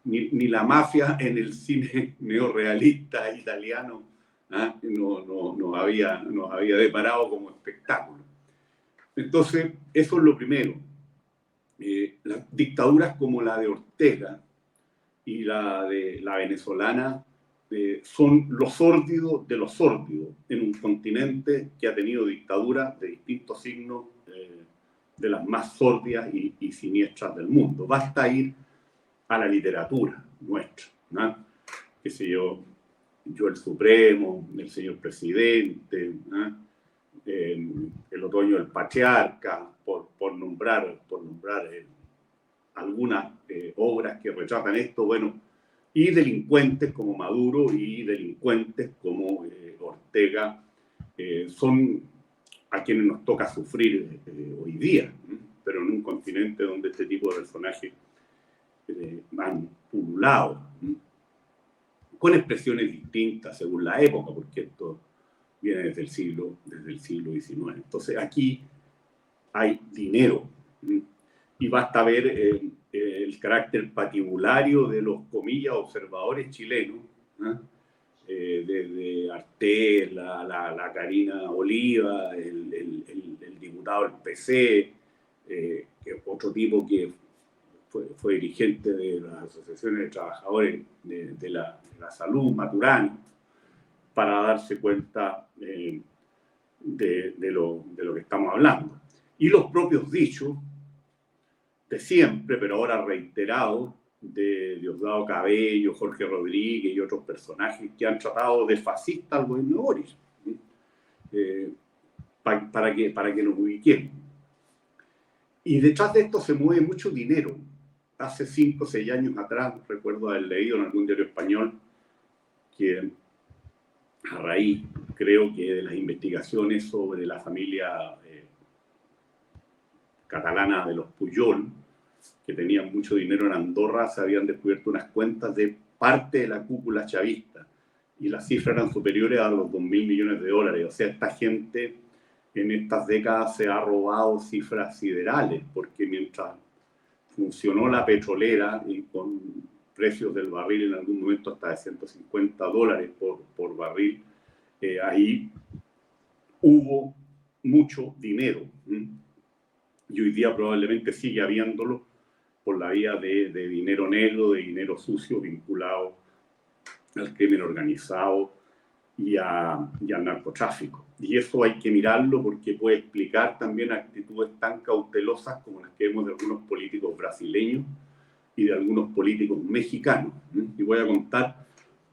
ni la mafia en el cine neorrealista italiano nos había deparado como espectáculo. Entonces, eso es lo primero. Las dictaduras como la de Ortega y la de la venezolana son lo sórdido de lo sórdido en un continente que ha tenido dictaduras de distintos signos, de las más sórdidas y siniestras del mundo. Basta ir a la literatura nuestra, ¿no? Qué sé yo, el Supremo, el señor presidente, ¿no? El otoño del patriarca, por nombrar algunas obras que retratan esto, bueno, y delincuentes como Maduro y delincuentes como Ortega son a quienes nos toca sufrir hoy día, ¿no? Pero en un continente donde este tipo de personajes han pululado, ¿no? Con expresiones distintas según la época, porque esto viene desde el siglo XIX. Entonces aquí hay dinero, ¿no? Y basta ver el carácter patibulario de los, comillas, observadores chilenos, ¿no? Desde Artés, la Karina Oliva, el diputado del PC, que es otro tipo que fue dirigente de las asociaciones de trabajadores de la salud, Maturana, para darse cuenta de lo que estamos hablando. Y los propios dichos de siempre, pero ahora reiterados, de Diosdado Cabello, Jorge Rodríguez y otros personajes que han tratado de fascista al gobierno de Boris, para que nos ubiquemos. Y detrás de esto se mueve mucho dinero. Hace 5 o 6 años atrás, recuerdo haber leído en algún diario español que a raíz, creo que de las investigaciones sobre la familia catalana de los Pujol, que tenían mucho dinero en Andorra, se habían descubierto unas cuentas de parte de la cúpula chavista y las cifras eran superiores a los 2.000 millones de dólares. O sea, esta gente en estas décadas se ha robado cifras siderales, porque mientras funcionó la petrolera y con precios del barril en algún momento hasta de $150 por barril, ahí hubo mucho dinero, y hoy día probablemente sigue habiéndolo por la vía de dinero negro, de dinero sucio vinculado al crimen organizado y al narcotráfico. Y eso hay que mirarlo porque puede explicar también actitudes tan cautelosas como las que vemos de algunos políticos brasileños y de algunos políticos mexicanos. Y voy a contar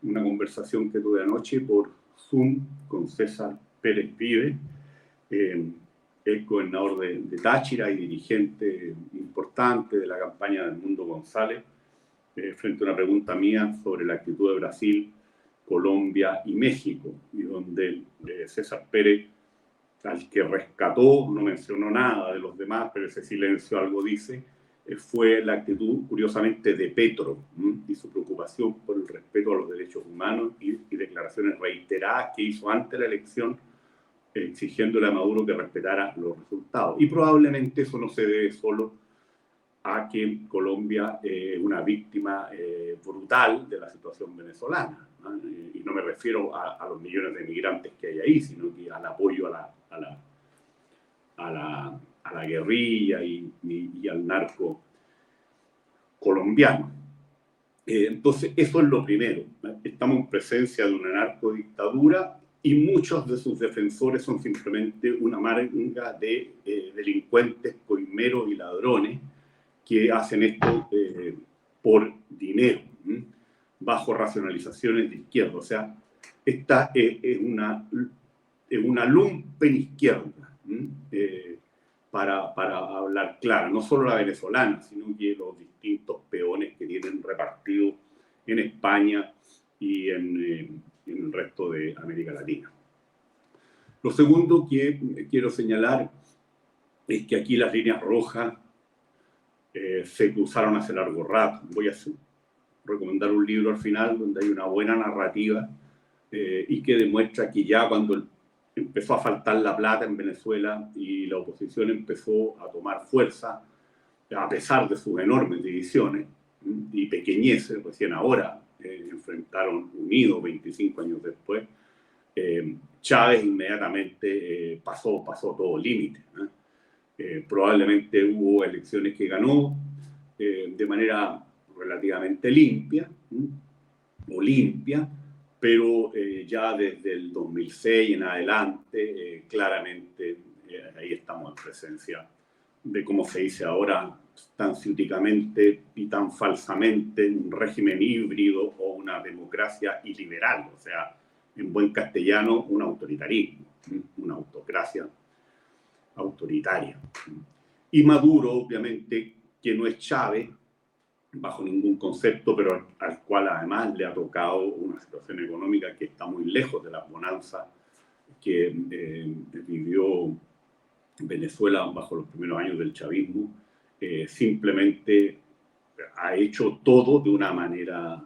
una conversación que tuve anoche por Zoom con César Pérez Vive, el gobernador de Táchira y dirigente importante de la campaña del Mundo González, frente a una pregunta mía sobre la actitud de Brasil, Colombia y México, y donde César Pérez, al que rescató, no mencionó nada de los demás, pero ese silencio algo dice, fue la actitud, curiosamente, de Petro y su preocupación por el respeto a los derechos humanos y declaraciones reiteradas que hizo antes de la elección, exigiéndole a Maduro que respetara los resultados. Y probablemente eso no se debe solo a que Colombia es una víctima brutal de la situación venezolana, ¿no? Y no me refiero a los millones de migrantes que hay ahí, sino que al apoyo a la guerrilla y al narco colombiano. Entonces, eso es lo primero. Estamos en presencia de una narcodictadura y muchos de sus defensores son simplemente una manga de delincuentes, coimeros y ladrones que hacen esto por dinero, bajo racionalizaciones de izquierda. O sea, esta es una lumpen izquierda, para hablar claro, no solo la venezolana, sino que los distintos peones que tienen repartidos en España y en el resto de América Latina. Lo segundo que quiero señalar es que aquí las líneas rojas se cruzaron hace largo rato. Voy a recomendar un libro al final donde hay una buena narrativa y que demuestra que ya cuando empezó a faltar la plata en Venezuela y la oposición empezó a tomar fuerza, a pesar de sus enormes divisiones y pequeñeces, recién ahora enfrentaron unidos 25 años después, Chávez inmediatamente pasó todo límite. Probablemente hubo elecciones que ganó de manera relativamente limpia, pero ya desde el 2006 en adelante, claramente ahí estamos en presencia de, como se dice ahora, tan ciúticamente y tan falsamente, un régimen híbrido o una democracia iliberal, o sea, en buen castellano, un autoritarismo, una autocracia autoritaria. Y Maduro, obviamente, que no es Chávez, bajo ningún concepto, pero al cual además le ha tocado una situación económica que está muy lejos de las bonanzas que vivió Venezuela bajo los primeros años del chavismo. Simplemente ha hecho todo de una manera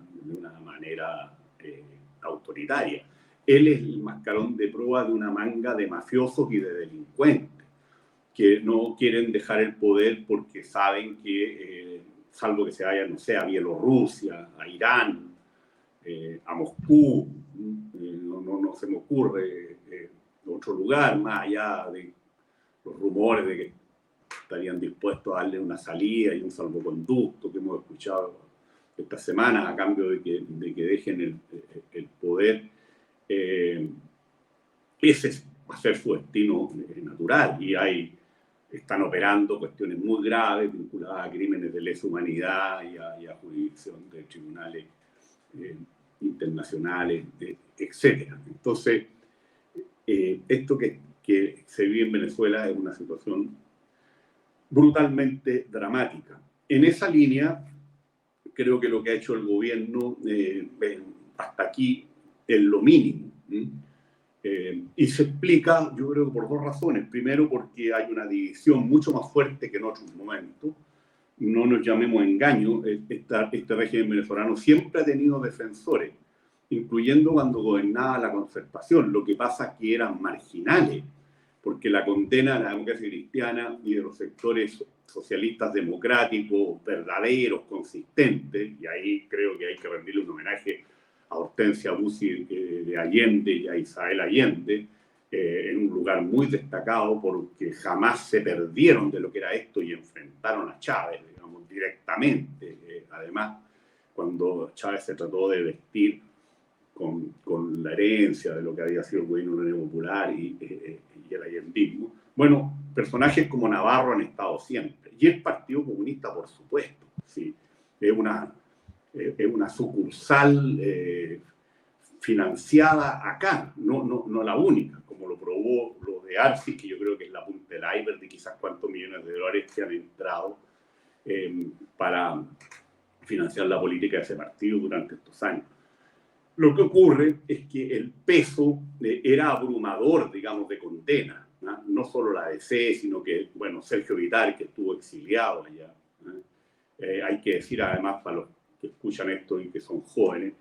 autoritaria. Él es el mascarón de prueba de una manga de mafiosos y de delincuentes que no quieren dejar el poder porque saben que salvo que se vayan, no sé, a Bielorrusia, a Irán, a Moscú, no se me ocurre otro lugar más allá de los rumores de que estarían dispuestos a darle una salida y un salvoconducto que hemos escuchado esta semana a cambio de que dejen el poder. Ese va a ser su destino natural y están operando cuestiones muy graves vinculadas a crímenes de lesa humanidad y a jurisdicción de tribunales internacionales, etc. Entonces, esto que se vive en Venezuela es una situación brutalmente dramática. En esa línea, creo que lo que ha hecho el gobierno hasta aquí es lo mínimo. Y se explica, yo creo, por dos razones. Primero, porque hay una división mucho más fuerte que en otros momentos. No nos llamemos engaño, este régimen venezolano siempre ha tenido defensores, incluyendo cuando gobernaba la Concertación. Lo que pasa es que eran marginales, porque la condena de la democracia cristiana y de los sectores socialistas democráticos, verdaderos, consistentes, y ahí creo que hay que rendirle un homenaje a Hortensia Bussi de Allende y a Isabel Allende, en un lugar muy destacado porque jamás se perdieron de lo que era esto y enfrentaron a Chávez, digamos, directamente. Además, cuando Chávez se trató de vestir con la herencia de lo que había sido el gobierno de la Unión Popular y el allendismo, bueno, personajes como Navarro han estado siempre. Y el Partido Comunista, por supuesto, sí, es una sucursal financiada acá, no la única, como lo probó lo de Arcis, que yo creo que es la punta del iceberg de quizás cuántos millones de dólares que han entrado para financiar la política de ese partido durante estos años. Lo que ocurre es que el peso era abrumador, digamos, de condena, no solo la DC, sino que, bueno, Sergio Vitale, que estuvo exiliado allá. Hay que decir, además, para los que escuchan esto y que son jóvenes,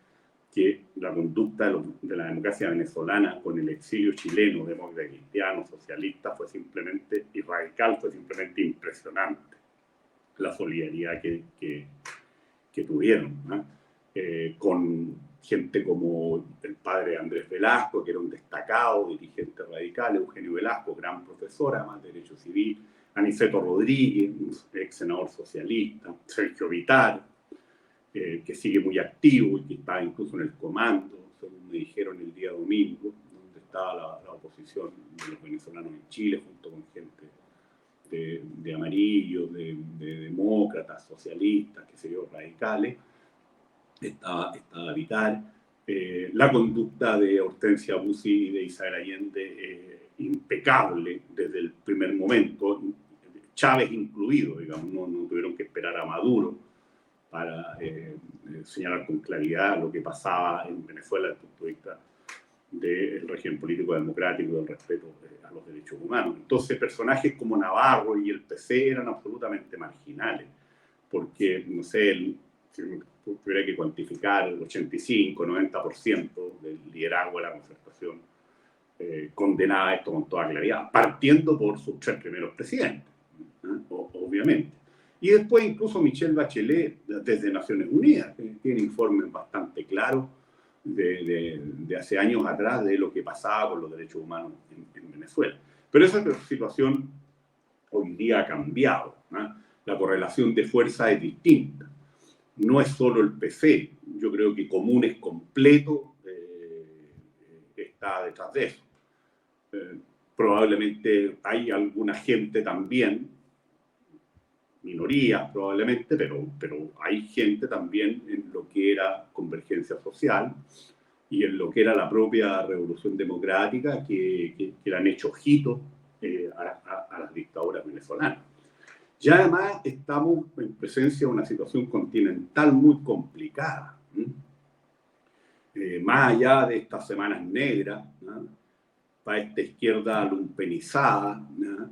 que la conducta de la democracia venezolana con el exilio chileno, demócrata, cristiano, socialista, fue simplemente, y radical, fue simplemente impresionante. La solidaridad que tuvieron, con gente como el padre Andrés Velasco, que era un destacado dirigente radical, Eugenio Velasco, gran profesor, además de Derecho Civil, Aniceto Rodríguez, ex senador socialista, Sergio Vitale, que sigue muy activo y que está incluso en el comando, según me dijeron el día domingo, donde estaba la oposición de los venezolanos en Chile, junto con gente de amarillos, de demócratas, socialistas, que se yo, radicales. Estaba Vitale. La conducta de Hortensia Bussi y de Isabel Allende, impecable desde el primer momento, Chávez incluido, digamos, no tuvieron que esperar a Maduro para señalar con claridad lo que pasaba en Venezuela desde el punto de vista del régimen político democrático y del respeto a los derechos humanos. Entonces, personajes como Navarro y el PC eran absolutamente marginales, porque, no sé, si tuviera que cuantificar el 85-90% del liderazgo de la concertación condenaba esto con toda claridad, partiendo por sus 3 primeros presidentes, obviamente. Y después incluso Michelle Bachelet, desde Naciones Unidas, que tiene informes bastante claros de hace años atrás de lo que pasaba con los derechos humanos en Venezuela. Pero esa situación hoy día ha cambiado, ¿no? La correlación de fuerza es distinta. No es solo el PC, yo creo que Comunes completo está detrás de eso. Probablemente hay alguna gente también, minorías probablemente, pero hay gente también en lo que era Convergencia Social y en lo que era la propia Revolución Democrática que le han hecho ojitos a las dictaduras venezolanas. Ya además estamos en presencia de una situación continental muy complicada. Más allá de estas semanas negras, ¿no? Para esta izquierda lumpenizada, ¿no?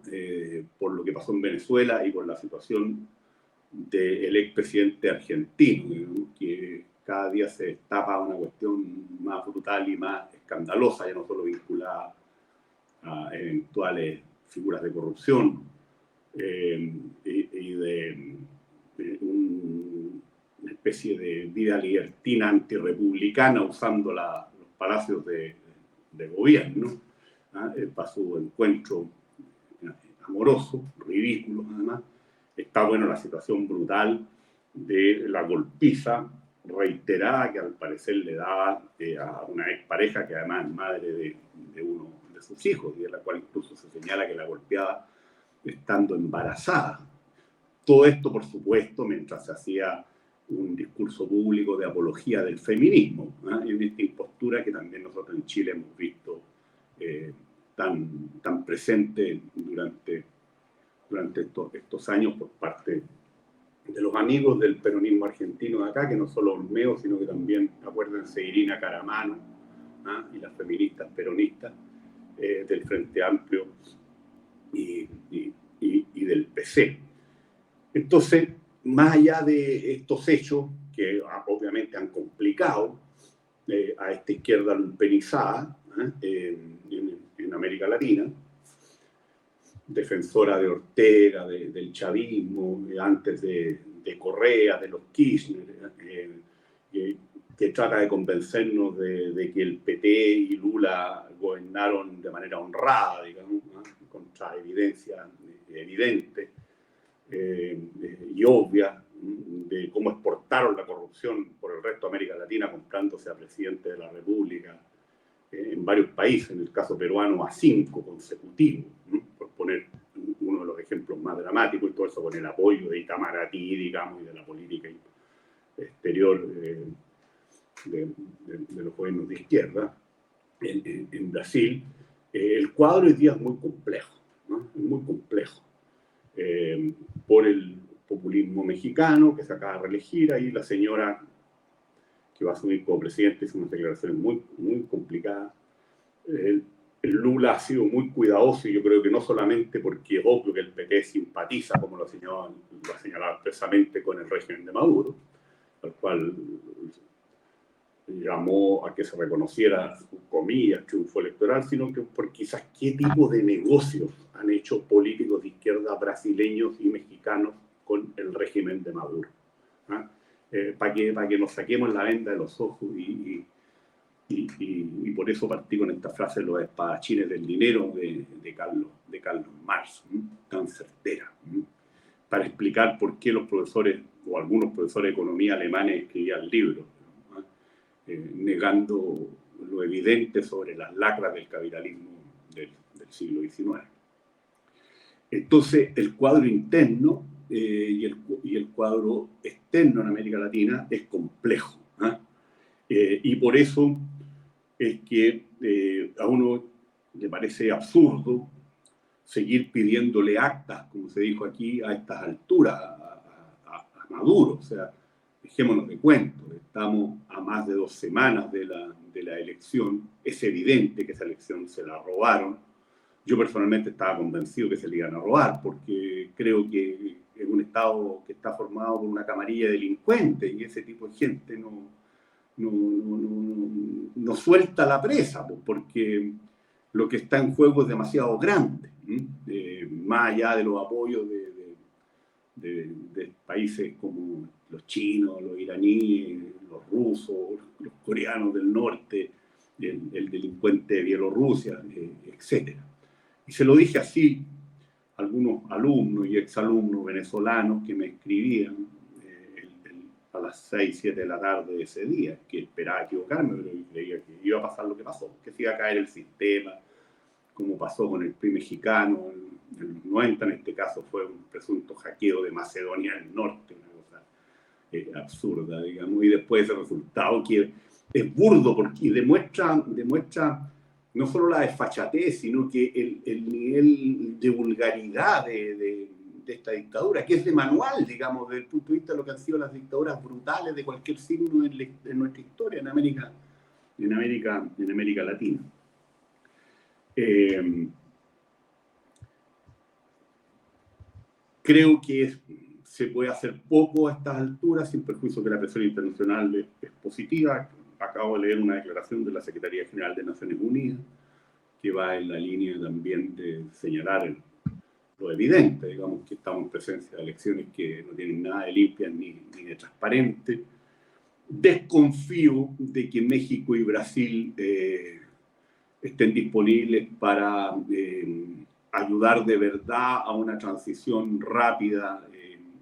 Por lo que pasó en Venezuela y por la situación del expresidente argentino, ¿no? Que cada día se destapa una cuestión más brutal y más escandalosa, ya no solo vinculada a eventuales figuras de corrupción, y de una especie de vida libertina antirrepublicana usando los palacios de gobierno, para su encuentro amoroso, ridículo además. Está bueno la situación brutal de la golpiza reiterada que al parecer le daba a una expareja que además es madre de uno de sus hijos y de la cual incluso se señala que la golpeaba estando embarazada. Todo esto, por supuesto, mientras se hacía un discurso público de apología del feminismo, en esta impostura que también nosotros en Chile hemos visto tan presente durante estos años por parte de los amigos del peronismo argentino de acá, que no solo Olmeo, sino que también, acuérdense, Irina Caramano, y las feministas peronistas del Frente Amplio y del PC. Entonces, más allá de estos hechos que obviamente han complicado a esta izquierda lumpenizada en América Latina, defensora de Ortega, del chavismo, antes de Correa, de los Kirchner, que trata de convencernos de que el PT y Lula gobernaron de manera honrada, digamos, contra evidencia evidente y obvia de cómo exportaron la corrupción por el resto de América Latina comprándose a presidente de la República en varios países, en el caso peruano a 5 consecutivos, por poner uno de los ejemplos más dramáticos, y todo eso con el apoyo de Itamaraty, digamos, y de la política exterior de los gobiernos de izquierda en Brasil, el cuadro hoy día es muy complejo, ¿no? Es muy complejo. Por el populismo mexicano que se acaba de reelegir, ahí la señora que va a asumir como presidente hizo unas declaraciones muy, muy complicadas. El Lula ha sido muy cuidadoso, y yo creo que no solamente porque es obvio que el PT simpatiza, como lo ha señalado expresamente, con el régimen de Maduro, al cual llamó a que se reconociera su, comillas, triunfo electoral, sino que por quizás qué tipo de negocios han hecho políticos de izquierda brasileños y mexicanos con el régimen de Maduro. ¿Ah? Para que nos saquemos la venda de los ojos y por eso partí con esta frase de los espadachines del dinero de Carlos Marx, tan certera, para explicar por qué los profesores o algunos profesores de economía alemanes escribían libros, negando lo evidente sobre las lacras del capitalismo del siglo XIX. Entonces, el cuadro interno y el cuadro externo en América Latina es complejo. Y por eso es que a uno le parece absurdo seguir pidiéndole actas, como se dijo aquí, a estas alturas, a Maduro. O sea, dejémonos de cuento, estamos a más de 2 semanas de la elección, es evidente que esa elección se la robaron. Yo personalmente estaba convencido que se le iban a robar, porque creo que es un Estado que está formado por una camarilla de delincuentes, y ese tipo de gente no suelta la presa, porque lo que está en juego es demasiado grande, más allá de los apoyos de países como los chinos, los iraníes, los rusos, los coreanos del norte, el delincuente de Bielorrusia, etc. Y se lo dije así a algunos alumnos y exalumnos venezolanos que me escribían a las 6, 7 de la tarde de ese día, que esperaba equivocarme, pero creía que iba a pasar lo que pasó, que se iba a caer el sistema, como pasó con el PRI mexicano en los 90, en este caso fue un presunto hackeo de Macedonia del Norte, una cosa absurda, digamos, y después ese resultado que es burdo porque demuestra no solo la desfachatez, sino que el nivel de vulgaridad de esta dictadura, que es de manual, digamos, desde el punto de vista de lo que han sido las dictaduras brutales de cualquier signo en nuestra historia en América Latina. Creo que se puede hacer poco a estas alturas, sin perjuicio que la presión internacional es positiva. Acabo de leer una declaración de la Secretaría General de Naciones Unidas que va en la línea también de señalar lo evidente, digamos, que estamos en presencia de elecciones que no tienen nada de limpias ni de transparentes. Desconfío de que México y Brasil estén disponibles para ayudar de verdad a una transición rápida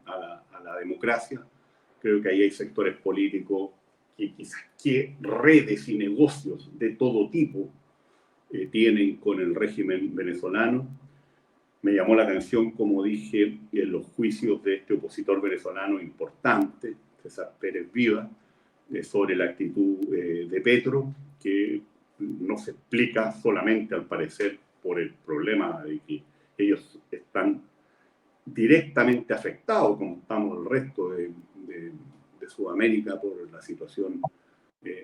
a la democracia. Creo que ahí hay sectores políticos que quizás redes y negocios de todo tipo tienen con el régimen venezolano. Me llamó la atención, como dije, en los juicios de este opositor venezolano importante, César Pérez Vivas, sobre la actitud de Petro, que no se explica solamente, al parecer, por el problema de que ellos están directamente afectados, como estamos el resto de Sudamérica, por la situación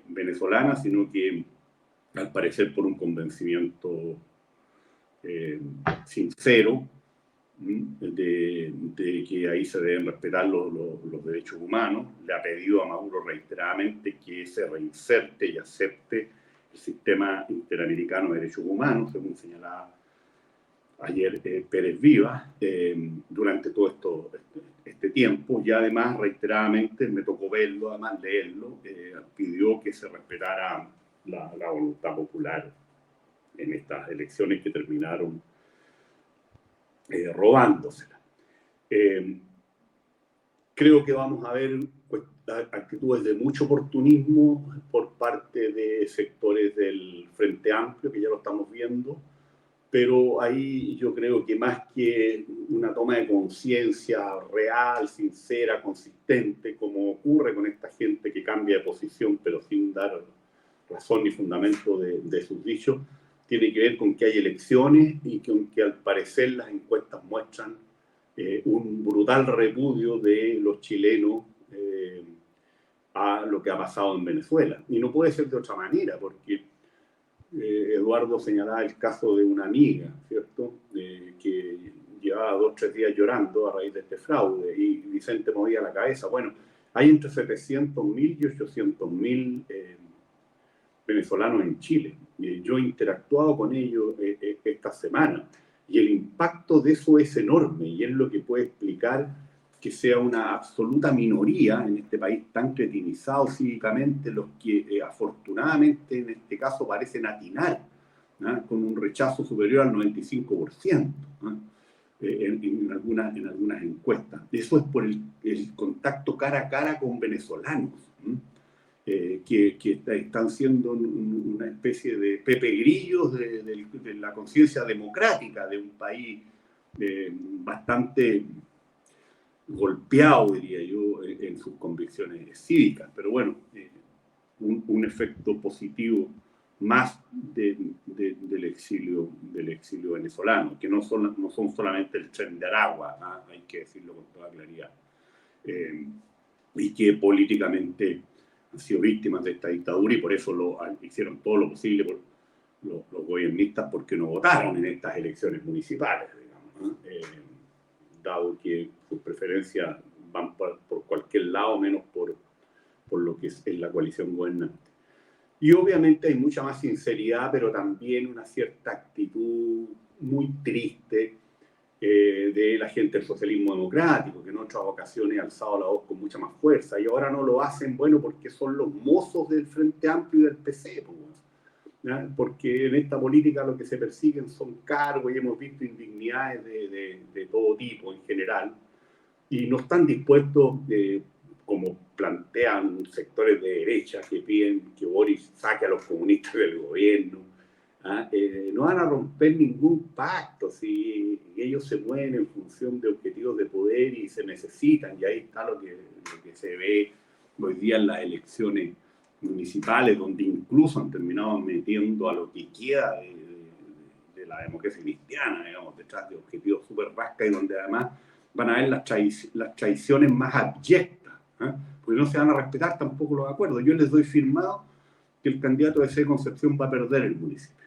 venezolana, sino que, al parecer, por un convencimiento sincero de que ahí se deben respetar los derechos humanos. Le ha pedido a Maduro reiteradamente que se reinserte y acepte el sistema interamericano de derechos humanos, según señalaba ayer Pérez Vivas, durante todo este tiempo, y además reiteradamente, me tocó verlo, además leerlo, pidió que se respetara la voluntad popular en estas elecciones que terminaron robándosela. Creo que vamos a ver actitudes de mucho oportunismo por parte de sectores del Frente Amplio, que ya lo estamos viendo, pero ahí yo creo que más que una toma de conciencia real, sincera, consistente, como ocurre con esta gente que cambia de posición pero sin dar razón ni fundamento de sus dichos, tiene que ver con que hay elecciones y con que al parecer las encuestas muestran un brutal repudio de los chilenos a lo que ha pasado en Venezuela. Y no puede ser de otra manera, porque Eduardo señalaba el caso de una amiga, ¿cierto? Que llevaba 2 o 3 días llorando a raíz de este fraude, y Vicente movía la cabeza. Bueno, hay entre 700.000 y 800.000 venezolanos en Chile. Yo he interactuado con ellos esta semana, y el impacto de eso es enorme, y es lo que puede explicar que sea una absoluta minoría en este país tan cretinizado cívicamente, los que afortunadamente en este caso parecen atinar, ¿no? Con un rechazo superior al 95%, ¿no? en algunas encuestas. Eso es por el contacto cara a cara con venezolanos, ¿no? Que están siendo una especie de Pepe Grillos de la conciencia democrática de un país bastante golpeado, diría yo, en sus convicciones cívicas. Pero bueno, un efecto positivo más del exilio venezolano, que no son solamente el tren de Aragua, ¿no? Hay que decirlo con toda claridad, y que políticamente han sido víctimas de esta dictadura, y por eso hicieron todo lo posible por los gobiernistas porque no votaron en estas elecciones municipales, digamos, ¿no? Dado que sus preferencias van por cualquier lado menos por lo que es la coalición gobernante. Y obviamente hay mucha más sinceridad, pero también una cierta actitud muy triste de la gente del socialismo democrático, que en otras ocasiones ha alzado la voz con mucha más fuerza, y ahora no lo hacen, bueno, porque son los mozos del Frente Amplio y del PC, ¿no? Porque en esta política lo que se persiguen son cargos, y hemos visto indignidades de todo tipo en general, y no están dispuestos, como plantean sectores de derecha que piden que Boris saque a los comunistas del gobierno, no van a romper ningún pacto si ellos se mueven en función de objetivos de poder y se necesitan, y ahí está lo que se ve hoy día en las elecciones municipales, donde incluso han terminado metiendo a lo que queda de la democracia cristiana, digamos, detrás de objetivos súper rascas, y donde además van a ver las traiciones más abyectas, porque no se van a respetar tampoco los acuerdos. Yo les doy firmado que el candidato de C. Concepción va a perder el municipio.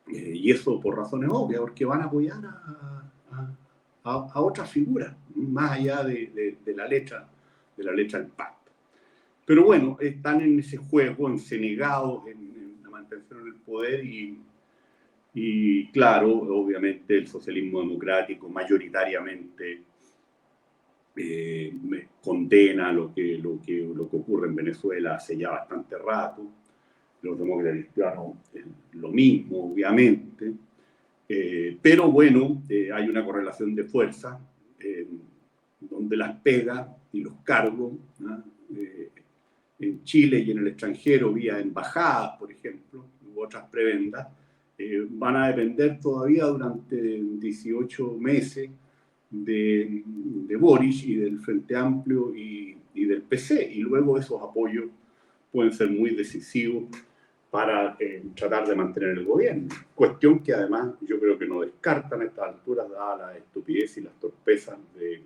Y eso por razones obvias, porque van a apoyar a otras figuras, más allá de la letra del pacto. Pero bueno, están en ese juego, encenegados en la mantención del poder, y claro, obviamente el socialismo democrático mayoritariamente condena lo que ocurre en Venezuela hace ya bastante rato. Los demócratas cristianos lo mismo, obviamente, pero bueno, hay una correlación de fuerza donde las pegas y los cargos, ¿no? En Chile y en el extranjero, vía embajadas, por ejemplo, u otras prebendas, van a depender todavía durante 18 meses de Boris y del Frente Amplio y del PC, y luego esos apoyos pueden ser muy decisivos para tratar de mantener el gobierno. Cuestión que además yo creo que no descartan a estas alturas, dada la estupidez y las torpezas de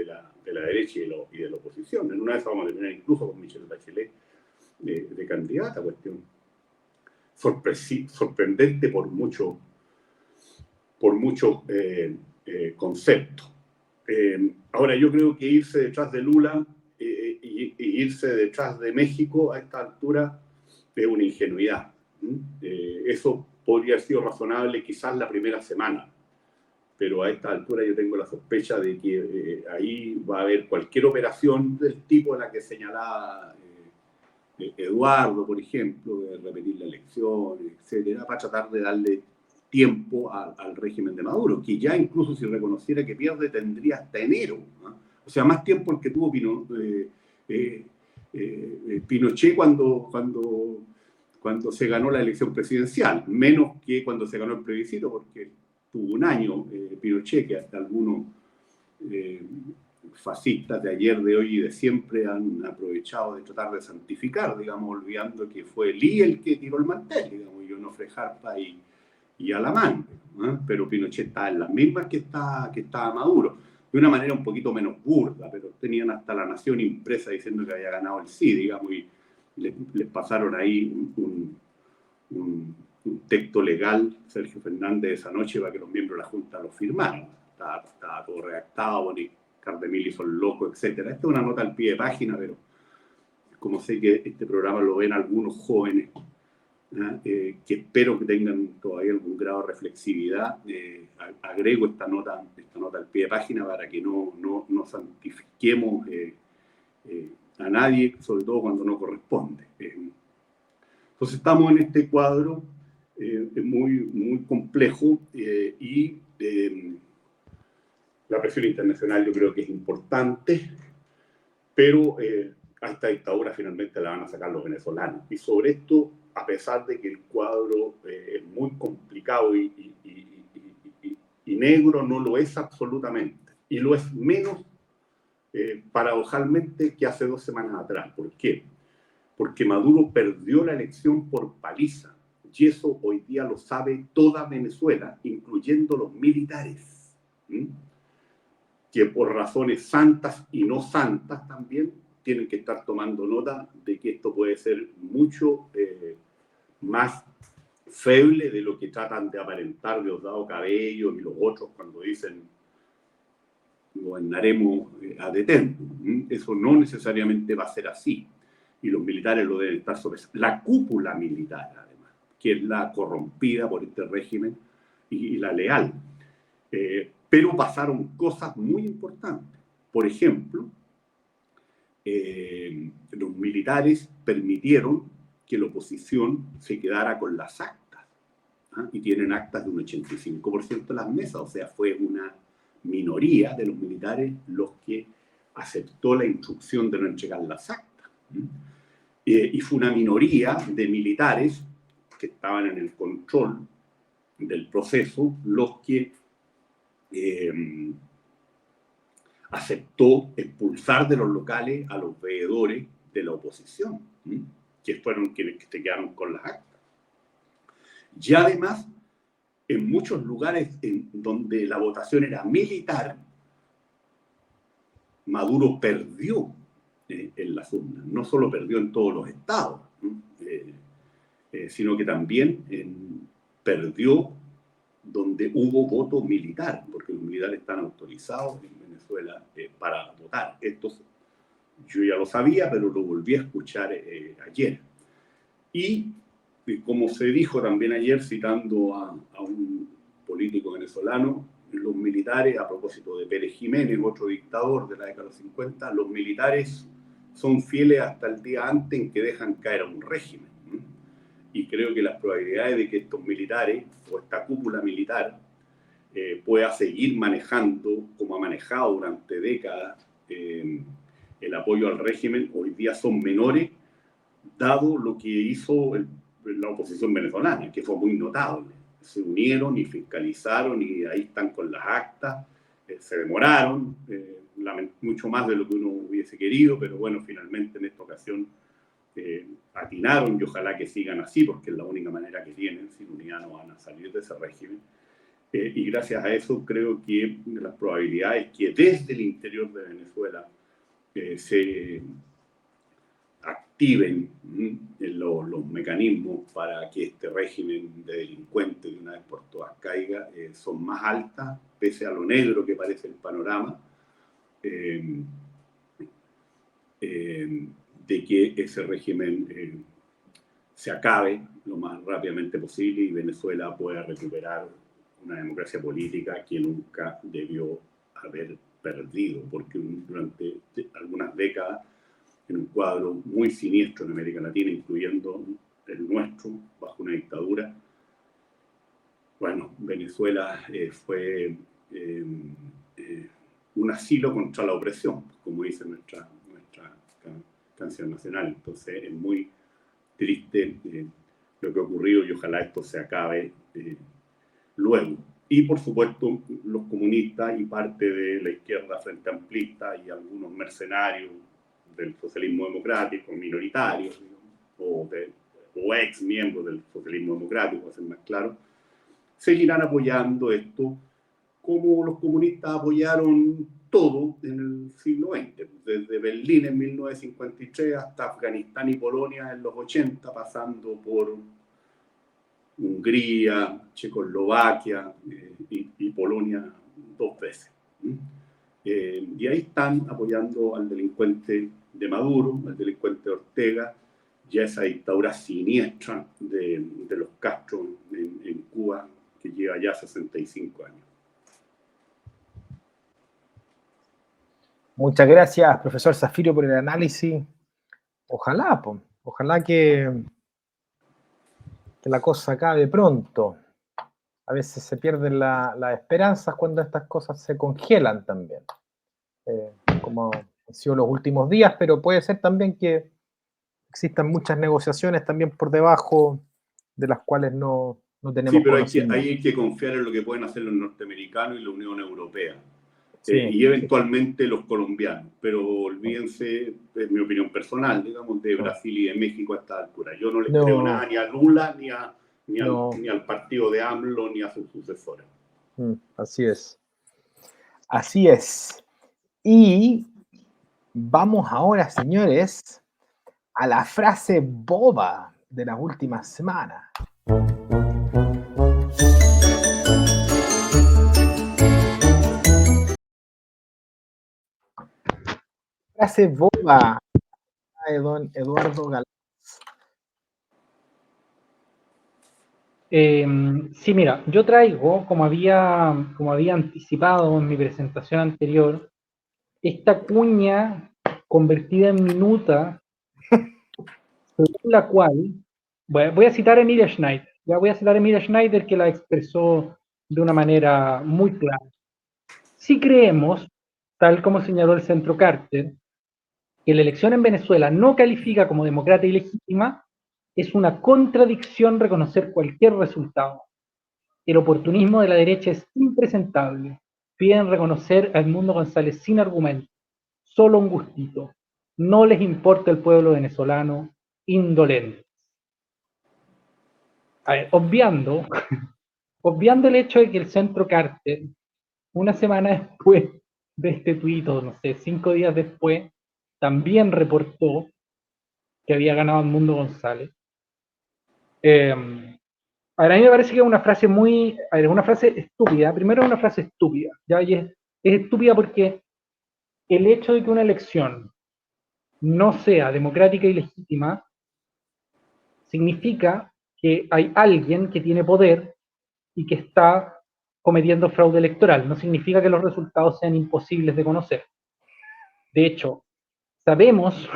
la derecha y de la oposición. En una de esas vamos a terminar incluso con Michelle Bachelet de candidata, cuestión sorprendente por mucho concepto. Ahora, yo creo que irse detrás de Lula y irse detrás de México a esta altura es una ingenuidad. Eso podría haber sido razonable quizás la primera semana, pero a esta altura yo tengo la sospecha de que ahí va a haber cualquier operación del tipo de la que señalaba Eduardo, por ejemplo, de repetir la elección, etcétera, para tratar de darle tiempo al régimen de Maduro, que ya incluso si reconociera que pierde tendría hasta enero, ¿no? O sea, más tiempo el que tuvo Pinochet cuando cuando se ganó la elección presidencial, menos que cuando se ganó el plebiscito, porque tuvo un año Pinochet, que hasta algunos fascistas de ayer, de hoy y de siempre han aprovechado de tratar de santificar, digamos, olvidando que fue Lee el que tiró el mantel, digamos, y Onofre Jarpa y Alamán, ¿eh? Pero Pinochet está en las mismas que estaba Maduro, de una manera un poquito menos burda, pero tenían hasta La Nación impresa diciendo que había ganado el sí, digamos, y les pasaron ahí un texto legal, Sergio Fernández, esa noche para que los miembros de la Junta lo firmaran. Estaba todo redactado, ni Cardemil hizo el loco, etc. Esta es una nota al pie de página, pero como sé que este programa lo ven algunos jóvenes, que espero que tengan todavía algún grado de reflexividad, agrego esta nota al pie de página para que no santifiquemos a nadie, sobre todo cuando no corresponde. Entonces estamos en este cuadro muy complejo y la presión internacional yo creo que es importante, pero a esta dictadura finalmente la van a sacar los venezolanos. Y sobre esto, a pesar de que el cuadro es muy complicado y negro, no lo es absolutamente. Y lo es menos paradojalmente que hace 2 semanas atrás. ¿Por qué? Porque Maduro perdió la elección por paliza. Y eso hoy día lo sabe toda Venezuela, incluyendo los militares, que por razones santas y no santas también tienen que estar tomando nota de que esto puede ser mucho más feble de lo que tratan de aparentar Diosdado Cabello y los otros cuando dicen gobernaremos a detento. Eso no necesariamente va a ser así. Y los militares lo deben estar sobre la cúpula militar, además, que es la corrompida por este régimen y la leal. Pero pasaron cosas muy importantes. Por ejemplo, los militares permitieron que la oposición se quedara con las actas, y tienen actas de un 85% de las mesas, o sea, fue una minoría de los militares los que aceptó la instrucción de no entregar las actas. Y fue una minoría de militares que estaban en el control del proceso los que aceptó expulsar de los locales a los veedores de la oposición, que fueron quienes se quedaron con las actas. Y además, en muchos lugares en donde la votación era militar, Maduro perdió en las urnas. No solo perdió en todos los estados, sino que también perdió donde hubo voto militar, porque los militares están autorizados en Venezuela para votar. Esto yo ya lo sabía, pero lo volví a escuchar ayer. Y como se dijo también ayer, citando a un político venezolano, los militares, a propósito de Pérez Jiménez, otro dictador de la década de los 50, los militares son fieles hasta el día antes en que dejan caer a un régimen. Y creo que las probabilidades de que estos militares o esta cúpula militar pueda seguir manejando, como ha manejado durante décadas, el apoyo al régimen, hoy día son menores, dado lo que hizo la oposición venezolana, que fue muy notable. Se unieron y fiscalizaron y ahí están con las actas. Se demoraron, mucho más de lo que uno hubiese querido, pero bueno, finalmente en esta ocasión atinaron y ojalá que sigan así, porque es la única manera que tienen. Sin unidad no van a salir de ese régimen. Y gracias a eso creo que las probabilidades que desde el interior de Venezuela se activen los mecanismos para que este régimen de delincuentes de una vez por todas caiga son más altas, pese a lo negro que parece el panorama, de que ese régimen se acabe lo más rápidamente posible y Venezuela pueda recuperar una democracia política que nunca debió haber perdido, porque durante algunas décadas, en un cuadro muy siniestro en América Latina, incluyendo el nuestro, bajo una dictadura, bueno, Venezuela fue un asilo contra la opresión, como dice nuestra canción nacional. Entonces es muy triste lo que ha ocurrido y ojalá esto se acabe luego. Y por supuesto los comunistas y parte de la izquierda frente amplista y algunos mercenarios del socialismo democrático, minoritarios, digamos, o ex miembros del socialismo democrático, para ser más claro, seguirán apoyando esto como los comunistas apoyaron todo en el siglo XX, desde Berlín en 1953 hasta Afganistán y Polonia en los 80, pasando por Hungría, Checoslovaquia y Polonia 2 veces. Y ahí están apoyando al delincuente de Maduro, al delincuente de Ortega, y a esa dictadura siniestra de los Castro en Cuba, que lleva ya 65 años.
Muchas gracias, profesor Zafiro, por el análisis. Ojalá, ojalá que la cosa acabe pronto. A veces se pierden las esperanzas cuando estas cosas se congelan también, como han sido los últimos días, pero puede ser también que existan muchas negociaciones también por debajo de las cuales no tenemos
sí, pero
conocimiento.
hay que confiar en lo que pueden hacer los norteamericanos y la Unión Europea.
Sí,
y eventualmente los colombianos, pero olvídense, es mi opinión personal, digamos, de Brasil y de México a esta altura. Yo no les creo nada ni a Lula, ni al partido de AMLO, ni a sus sucesores.
Así es. Así es. Y vamos ahora, señores, a la frase boba de las últimas semanas. Frase boba de don Eduardo Galán.
Sí, mira, yo traigo, como había anticipado en mi presentación anterior, esta cuña convertida en minuta, según la cual, voy a citar a Emilia Schneider, que la expresó de una manera muy clara. Si creemos, tal como señaló el Centro Carter, que la elección en Venezuela no califica como democrática y legítima, es una contradicción reconocer cualquier resultado. El oportunismo de la derecha es impresentable. Piden reconocer a Edmundo González sin argumento, solo un gustito. No les importa el pueblo venezolano, indolentes. A ver, obviando el hecho de que el Centro Carter, una semana después de este tuit, o no sé, 5 días después, también reportó que había ganado Edmundo González. A mí me parece que es una frase una frase estúpida. Primero es una frase estúpida, ¿ya? Y es estúpida porque el hecho de que una elección no sea democrática y legítima significa que hay alguien que tiene poder y que está cometiendo fraude electoral. No significa que los resultados sean imposibles de conocer. De hecho, sabemos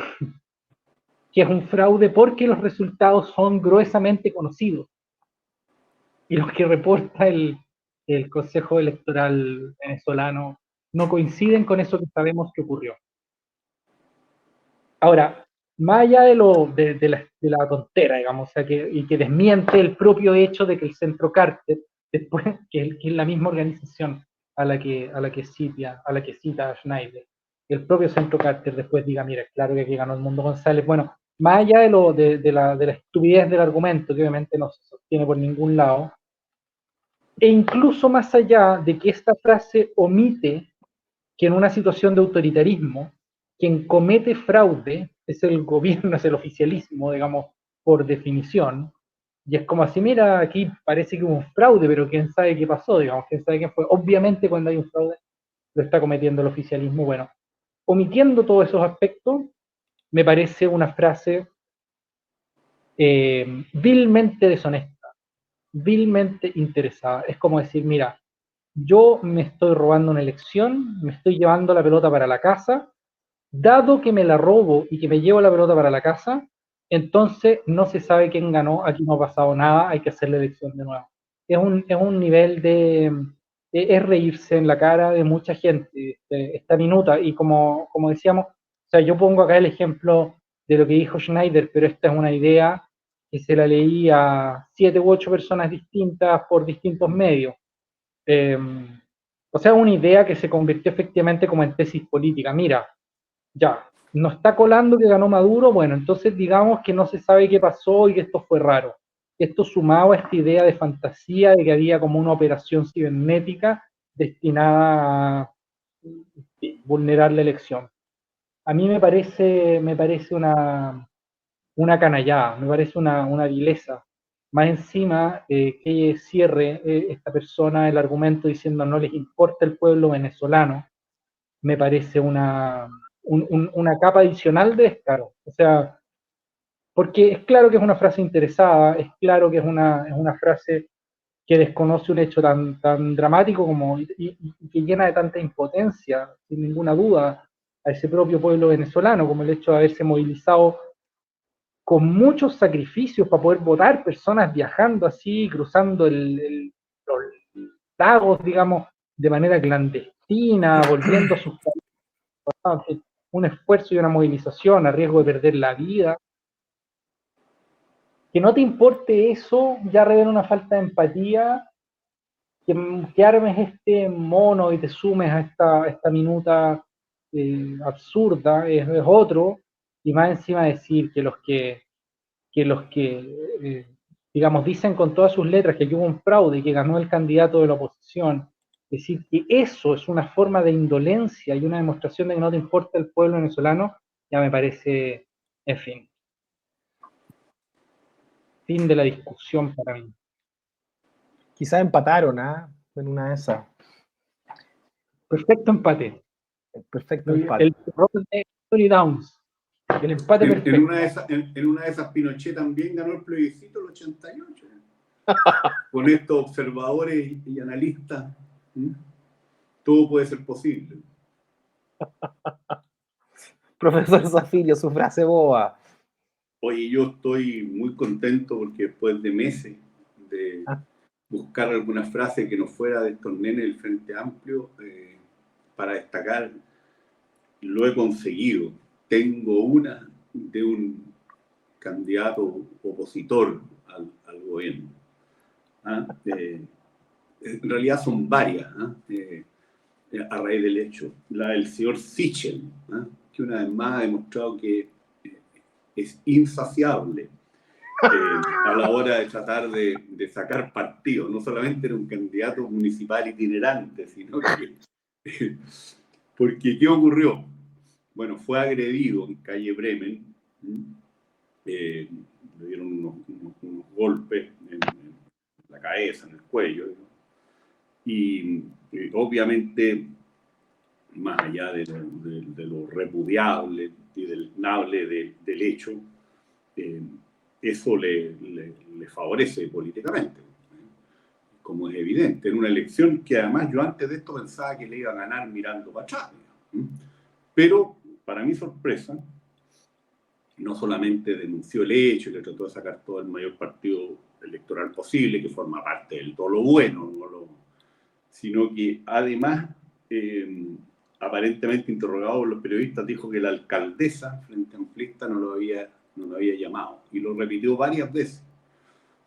que es un fraude porque los resultados son gruesamente conocidos. Y los que reporta el Consejo Electoral venezolano no coinciden con eso que sabemos que ocurrió. Ahora, más allá de la tontera, digamos, o sea, y que desmiente el propio hecho de que el Centro Carter, después, que es la misma organización a la que cita a Schneider, el propio Centro Carter después diga, mira, claro que aquí ganó Edmundo González. Bueno, más allá de la estupidez del argumento, que obviamente no se sostiene por ningún lado, e incluso más allá de que esta frase omite que en una situación de autoritarismo, quien comete fraude es el gobierno, es el oficialismo, digamos, por definición, y es como así, mira, aquí parece que hubo un fraude, pero quién sabe qué pasó, digamos, quién sabe quién fue. Obviamente cuando hay un fraude lo está cometiendo el oficialismo. Bueno, omitiendo todos esos aspectos, me parece una frase vilmente deshonesta, vilmente interesada. Es como decir, mira, yo me estoy robando una elección, me estoy llevando la pelota para la casa, dado que me la robo y que me llevo la pelota para la casa, entonces no se sabe quién ganó, aquí no ha pasado nada, hay que hacer la elección de nuevo. Es un nivel es reírse en la cara de mucha gente, esta minuta, y como decíamos, o sea, yo pongo acá el ejemplo de lo que dijo Schneider, pero esta es una idea que se la leí a 7 u 8 personas distintas por distintos medios. O sea, una idea que se convirtió efectivamente como en tesis política. Mira, ya, no está colando que ganó Maduro, bueno, entonces digamos que no se sabe qué pasó y que esto fue raro. Esto sumado a esta idea de fantasía de que había como una operación cibernética destinada a vulnerar la elección. A mí me parece una canallada, me parece una vileza. Más encima, que cierre esta persona el argumento diciendo no les importa el pueblo venezolano, me parece una capa adicional de descaro. O sea, porque es claro que es una frase interesada, es claro que es una frase que desconoce un hecho tan dramático como, y que llena de tanta impotencia, sin ninguna duda, a ese propio pueblo venezolano, como el hecho de haberse movilizado con muchos sacrificios para poder votar, personas viajando así, cruzando los lagos, digamos, de manera clandestina, volviendo a sus países, un esfuerzo y una movilización a riesgo de perder la vida. Que no te importe eso ya revela una falta de empatía, que armes este mono y te sumes a esta minuta absurda es otro, y más encima decir que los que digamos, dicen con todas sus letras que hubo un fraude y que ganó el candidato de la oposición, decir que eso es una forma de indolencia y una demostración de que no te importa el pueblo venezolano, ya me parece, en fin de la discusión para mí.
Quizás empataron, en una de esas.
Perfecto empate.
Perfecto empate.
El rol de Anthony Downs. El empate perfecto.
En una de esas, Pinochet también ganó el plebiscito el 88. Con estos observadores y analistas, todo puede ser posible.
Profesor Zafilio, su frase boba.
Oye, yo estoy muy contento porque después de meses de buscar alguna frase que no fuera de estos nenes del Frente Amplio para destacar, lo he conseguido. Tengo una de un candidato opositor al gobierno. En realidad son varias, a raíz del hecho. La del señor Sichel, que una vez más ha demostrado que es insaciable a la hora de tratar de sacar partido. No solamente era un candidato municipal itinerante, sino que... Porque, ¿qué ocurrió? Bueno, fue agredido en calle Bremen, le dieron unos golpes en la cabeza, en el cuello, y obviamente, más allá de lo repudiable y del nable del hecho, eso le favorece políticamente, como es evidente, en una elección que además yo antes de esto pensaba que le iba a ganar mirando para atrás. Pero, para mi sorpresa, no solamente denunció el hecho y le trató de sacar todo el mayor partido electoral posible, que forma parte del todo lo bueno, sino que además, aparentemente interrogado por los periodistas, dijo que la alcaldesa frente amplista no lo había llamado, y lo repitió varias veces.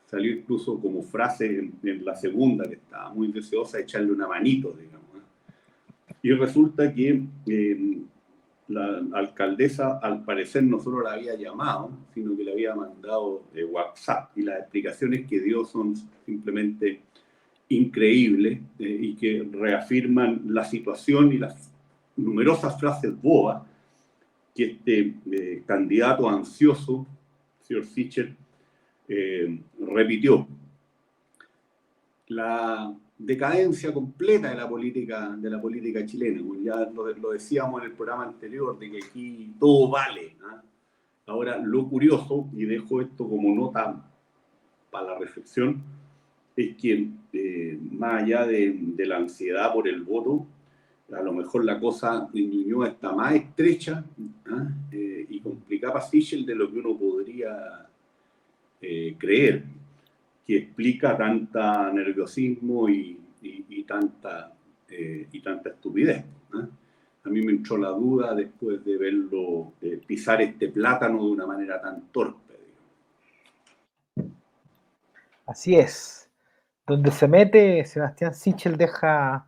Salió incluso como frase en la segunda, que estaba muy deseosa de echarle una manito, digamos. Y resulta que la alcaldesa, al parecer, no solo la había llamado, sino que le había mandado WhatsApp, y las explicaciones que dio son simplemente increíbles, y que reafirman la situación y las numerosas frases bobas que este candidato ansioso, señor Sichel, repitió. La decadencia completa de la política chilena, como ya lo decíamos en el programa anterior, de que aquí todo vale, ¿no? Ahora, lo curioso, y dejo esto como nota para la reflexión, es que más allá de la ansiedad por el voto, a lo mejor la cosa en Ñuñoa está más estrecha y complicada para Sichel de lo que uno podría creer, que explica tanta nerviosismo y tanta estupidez. A mí me entró la duda después de verlo pisar este plátano de una manera tan torpe.
Así es. Donde se mete, Sebastián Sichel deja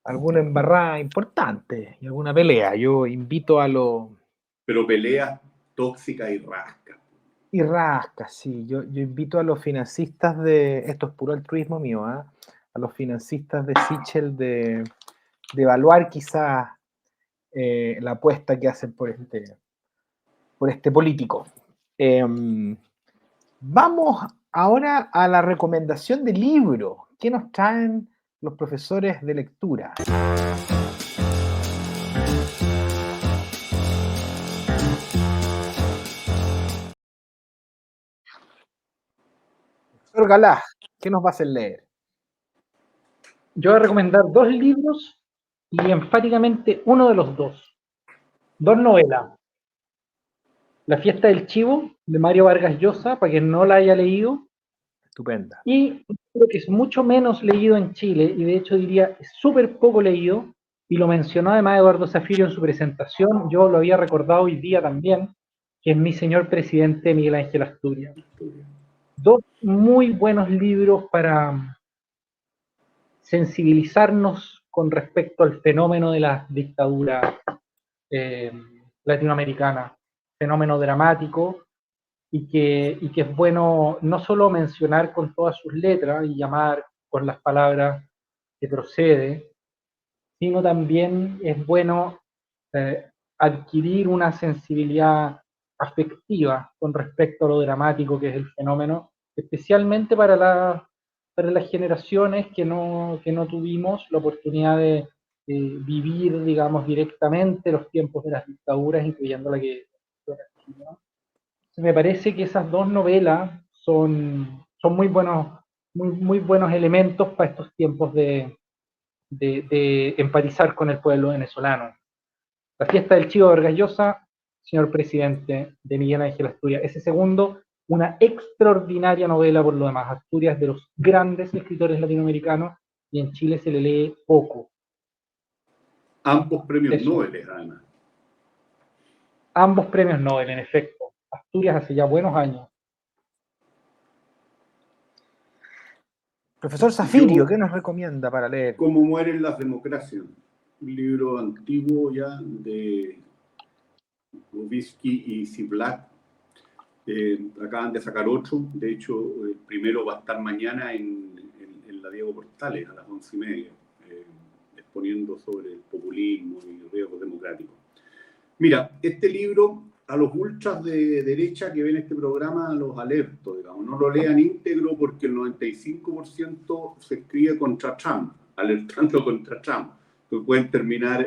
alguna embarrada importante y alguna pelea. Yo invito a los...
Pero peleas tóxicas y rascas.
Y rasca, sí. Yo invito a los financistas de... Esto es puro altruismo mío, ¿eh? A los financistas de Sichel de evaluar quizás la apuesta que hacen por este político. Vamos ahora a la recomendación de libro. ¿Qué nos traen los profesores de lectura? Profesor Galá, ¿qué nos va a hacer leer?
Yo voy a recomendar 2 libros y enfáticamente uno de los dos. 2 novelas. La fiesta del chivo, de Mario Vargas Llosa, para quien no la haya leído,
Estupenda.
y un libro que es mucho menos leído en Chile, y de hecho diría es súper poco leído, y lo mencionó además Eduardo Zafirio en su presentación, yo lo había recordado hoy día también, que es Mi señor presidente Miguel Ángel Asturias. 2 muy buenos libros para sensibilizarnos con respecto al fenómeno de la dictadura latinoamericana, fenómeno dramático y que es bueno no solo mencionar con todas sus letras y llamar con las palabras que procede, sino también es bueno adquirir una sensibilidad afectiva con respecto a lo dramático que es el fenómeno, especialmente para las generaciones que no tuvimos la oportunidad de vivir, digamos, directamente los tiempos de las dictaduras, incluyendo la que me parece que esas 2 novelas son muy buenos elementos para estos tiempos de empatizar con el pueblo venezolano. La fiesta del chivo de Vargas Llosa, señor presidente, de Miguel Ángel Asturias. Ese segundo, una extraordinaria novela por lo demás. Asturias es de los grandes escritores latinoamericanos y en Chile se le lee poco.
Ambos premios
Eso.
Nobel, además.
Ambos premios Nobel, en efecto. Asturias hace ya buenos años.
Profesor Zafirio, ¿qué nos recomienda para leer?
Cómo mueren las democracias. Un libro antiguo ya de Lubitsky y Ziblatt. Acaban de sacar otro. De hecho, el primero va a estar mañana en la Diego Portales a las 11:30, exponiendo sobre el populismo y el riesgo democrático. Mira, este libro, a los ultras de derecha que ven este programa, los alerto, digamos. No lo lean íntegro porque el 95% se escribe contra Trump, alertando contra Trump. Que pueden terminar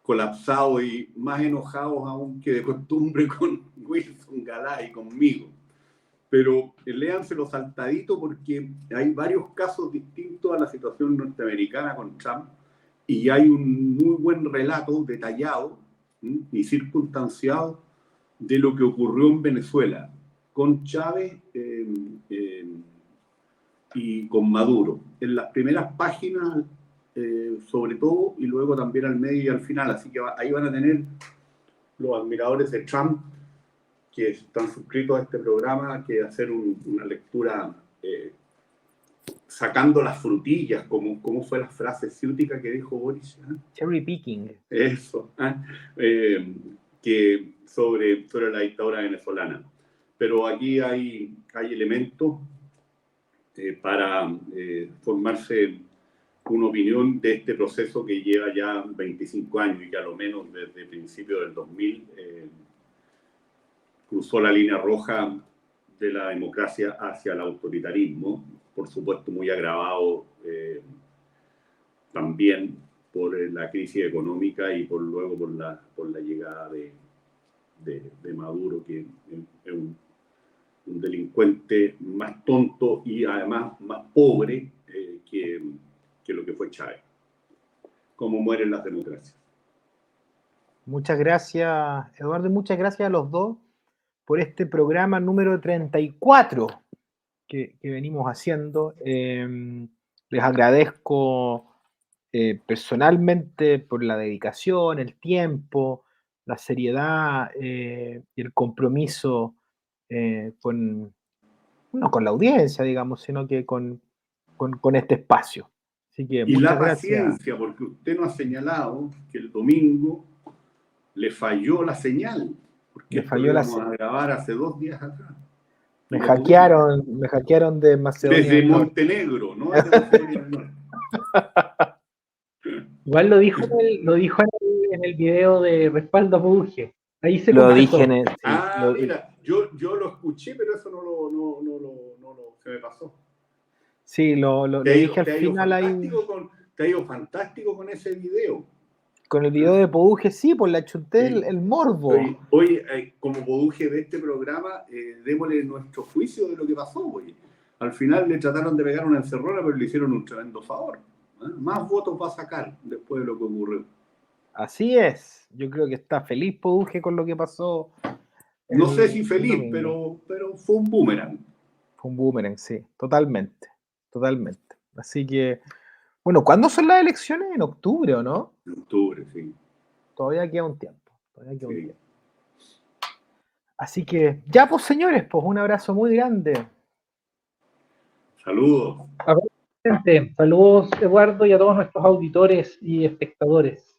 colapsados y más enojados aún que de costumbre con Wilson Galá y conmigo. Pero léanselo saltadito porque hay varios casos distintos a la situación norteamericana con Trump y hay un muy buen relato detallado y circunstanciado de lo que ocurrió en Venezuela con Chávez y con Maduro. En las primeras páginas, sobre todo, y luego también al medio y al final. Así que ahí van a tener los admiradores de Trump que están suscritos a este programa que hacer una lectura sacando las frutillas, como fue la frase ciútica que dijo Boris.
Cherry picking.
Eso, que sobre la dictadura venezolana. Pero aquí hay elementos para formarse una opinión de este proceso que lleva ya 25 años y que a lo menos desde principios del 2000 cruzó la línea roja de la democracia hacia el autoritarismo, por supuesto muy agravado también por la crisis económica y luego por la llegada de Maduro, que es un delincuente más tonto y además más pobre que lo que fue Chávez. Cómo mueren las democracias.
Muchas gracias, Eduardo, y muchas gracias a los dos por este programa número 34 que venimos haciendo. Les agradezco personalmente por la dedicación, el tiempo, la seriedad y el compromiso con no con la audiencia, digamos, sino que con este espacio. Así que
Y la
muchas gracias.
paciencia, porque usted nos ha señalado que el domingo le falló la señal, porque
Me
esto
falló
lo
la
íbamos a grabar hace 2 días atrás.
Me hackearon de Macedonia
Desde
del Norte.
Montenegro, no desde Macedonia del Norte.
Igual lo dijo en el video de respaldo a Puge. Ahí se
Lo
confesó.
dije en el, sí,
Mira, yo lo escuché, pero eso no se me pasó.
Sí, lo dije al final ahí.
Te ha ido fantástico con ese video.
Con el video de Poduje, sí, pues le achunté
Sí.
el morbo.
Hoy, como Poduje de este programa, démosle nuestro juicio de lo que pasó. Oye. Al final le trataron de pegar una encerrona, pero le hicieron un tremendo favor. Más votos va a sacar después de lo que ocurrió.
Así es. Yo creo que está feliz Poduje con lo que pasó.
No sé si feliz, pero fue un boomerang.
Fue un boomerang, sí, totalmente. Totalmente. Así que, bueno, ¿cuándo son las elecciones? ¿En octubre o no?
En octubre, sí.
Todavía queda un tiempo. Así que, ya pues señores, pues un abrazo muy grande.
Saludos.
Saludos, Eduardo, y a todos nuestros auditores y espectadores.